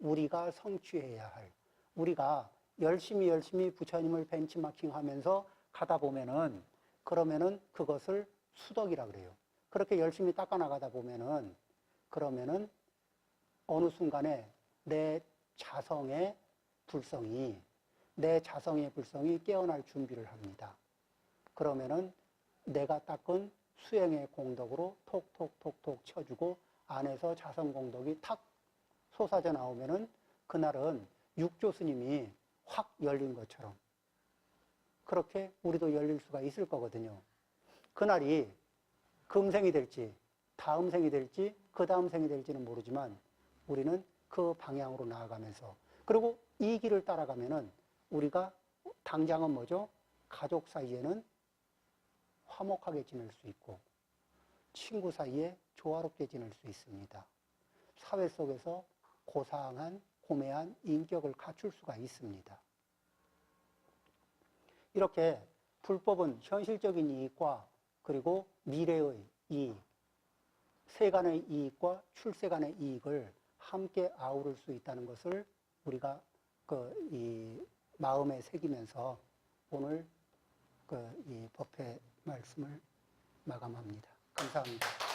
우리가 성취해야 할, 우리가 열심히 부처님을 벤치마킹 하면서 가다 보면은, 그러면은 그것을 수덕이라 그래요. 그렇게 열심히 닦아나가다 보면은, 그러면은 어느 순간에 내 자성의 불성이 깨어날 준비를 합니다. 그러면은 내가 닦은 수행의 공덕으로 톡톡톡톡 쳐주고, 안에서 자성 공덕이 탁 솟아져 나오면은 그날은 육조 스님이 확 열린 것처럼 그렇게 우리도 열릴 수가 있을 거거든요. 그날이 금생이 될지, 다음 생이 될지, 그 다음 생이 될지는 모르지만 우리는 그 방향으로 나아가면서, 그리고 이 길을 따라가면은 우리가 당장은 뭐죠? 가족 사이에는 화목하게 지낼 수 있고, 친구 사이에 조화롭게 지낼 수 있습니다. 사회 속에서 고상한, 고매한 인격을 갖출 수가 있습니다. 이렇게 불법은 현실적인 이익과 그리고 미래의 이익, 세간의 이익과 출세간의 이익을 함께 아우를 수 있다는 것을 우리가 이 마음에 새기면서 오늘 이 법회 말씀을 마감합니다. 감사합니다.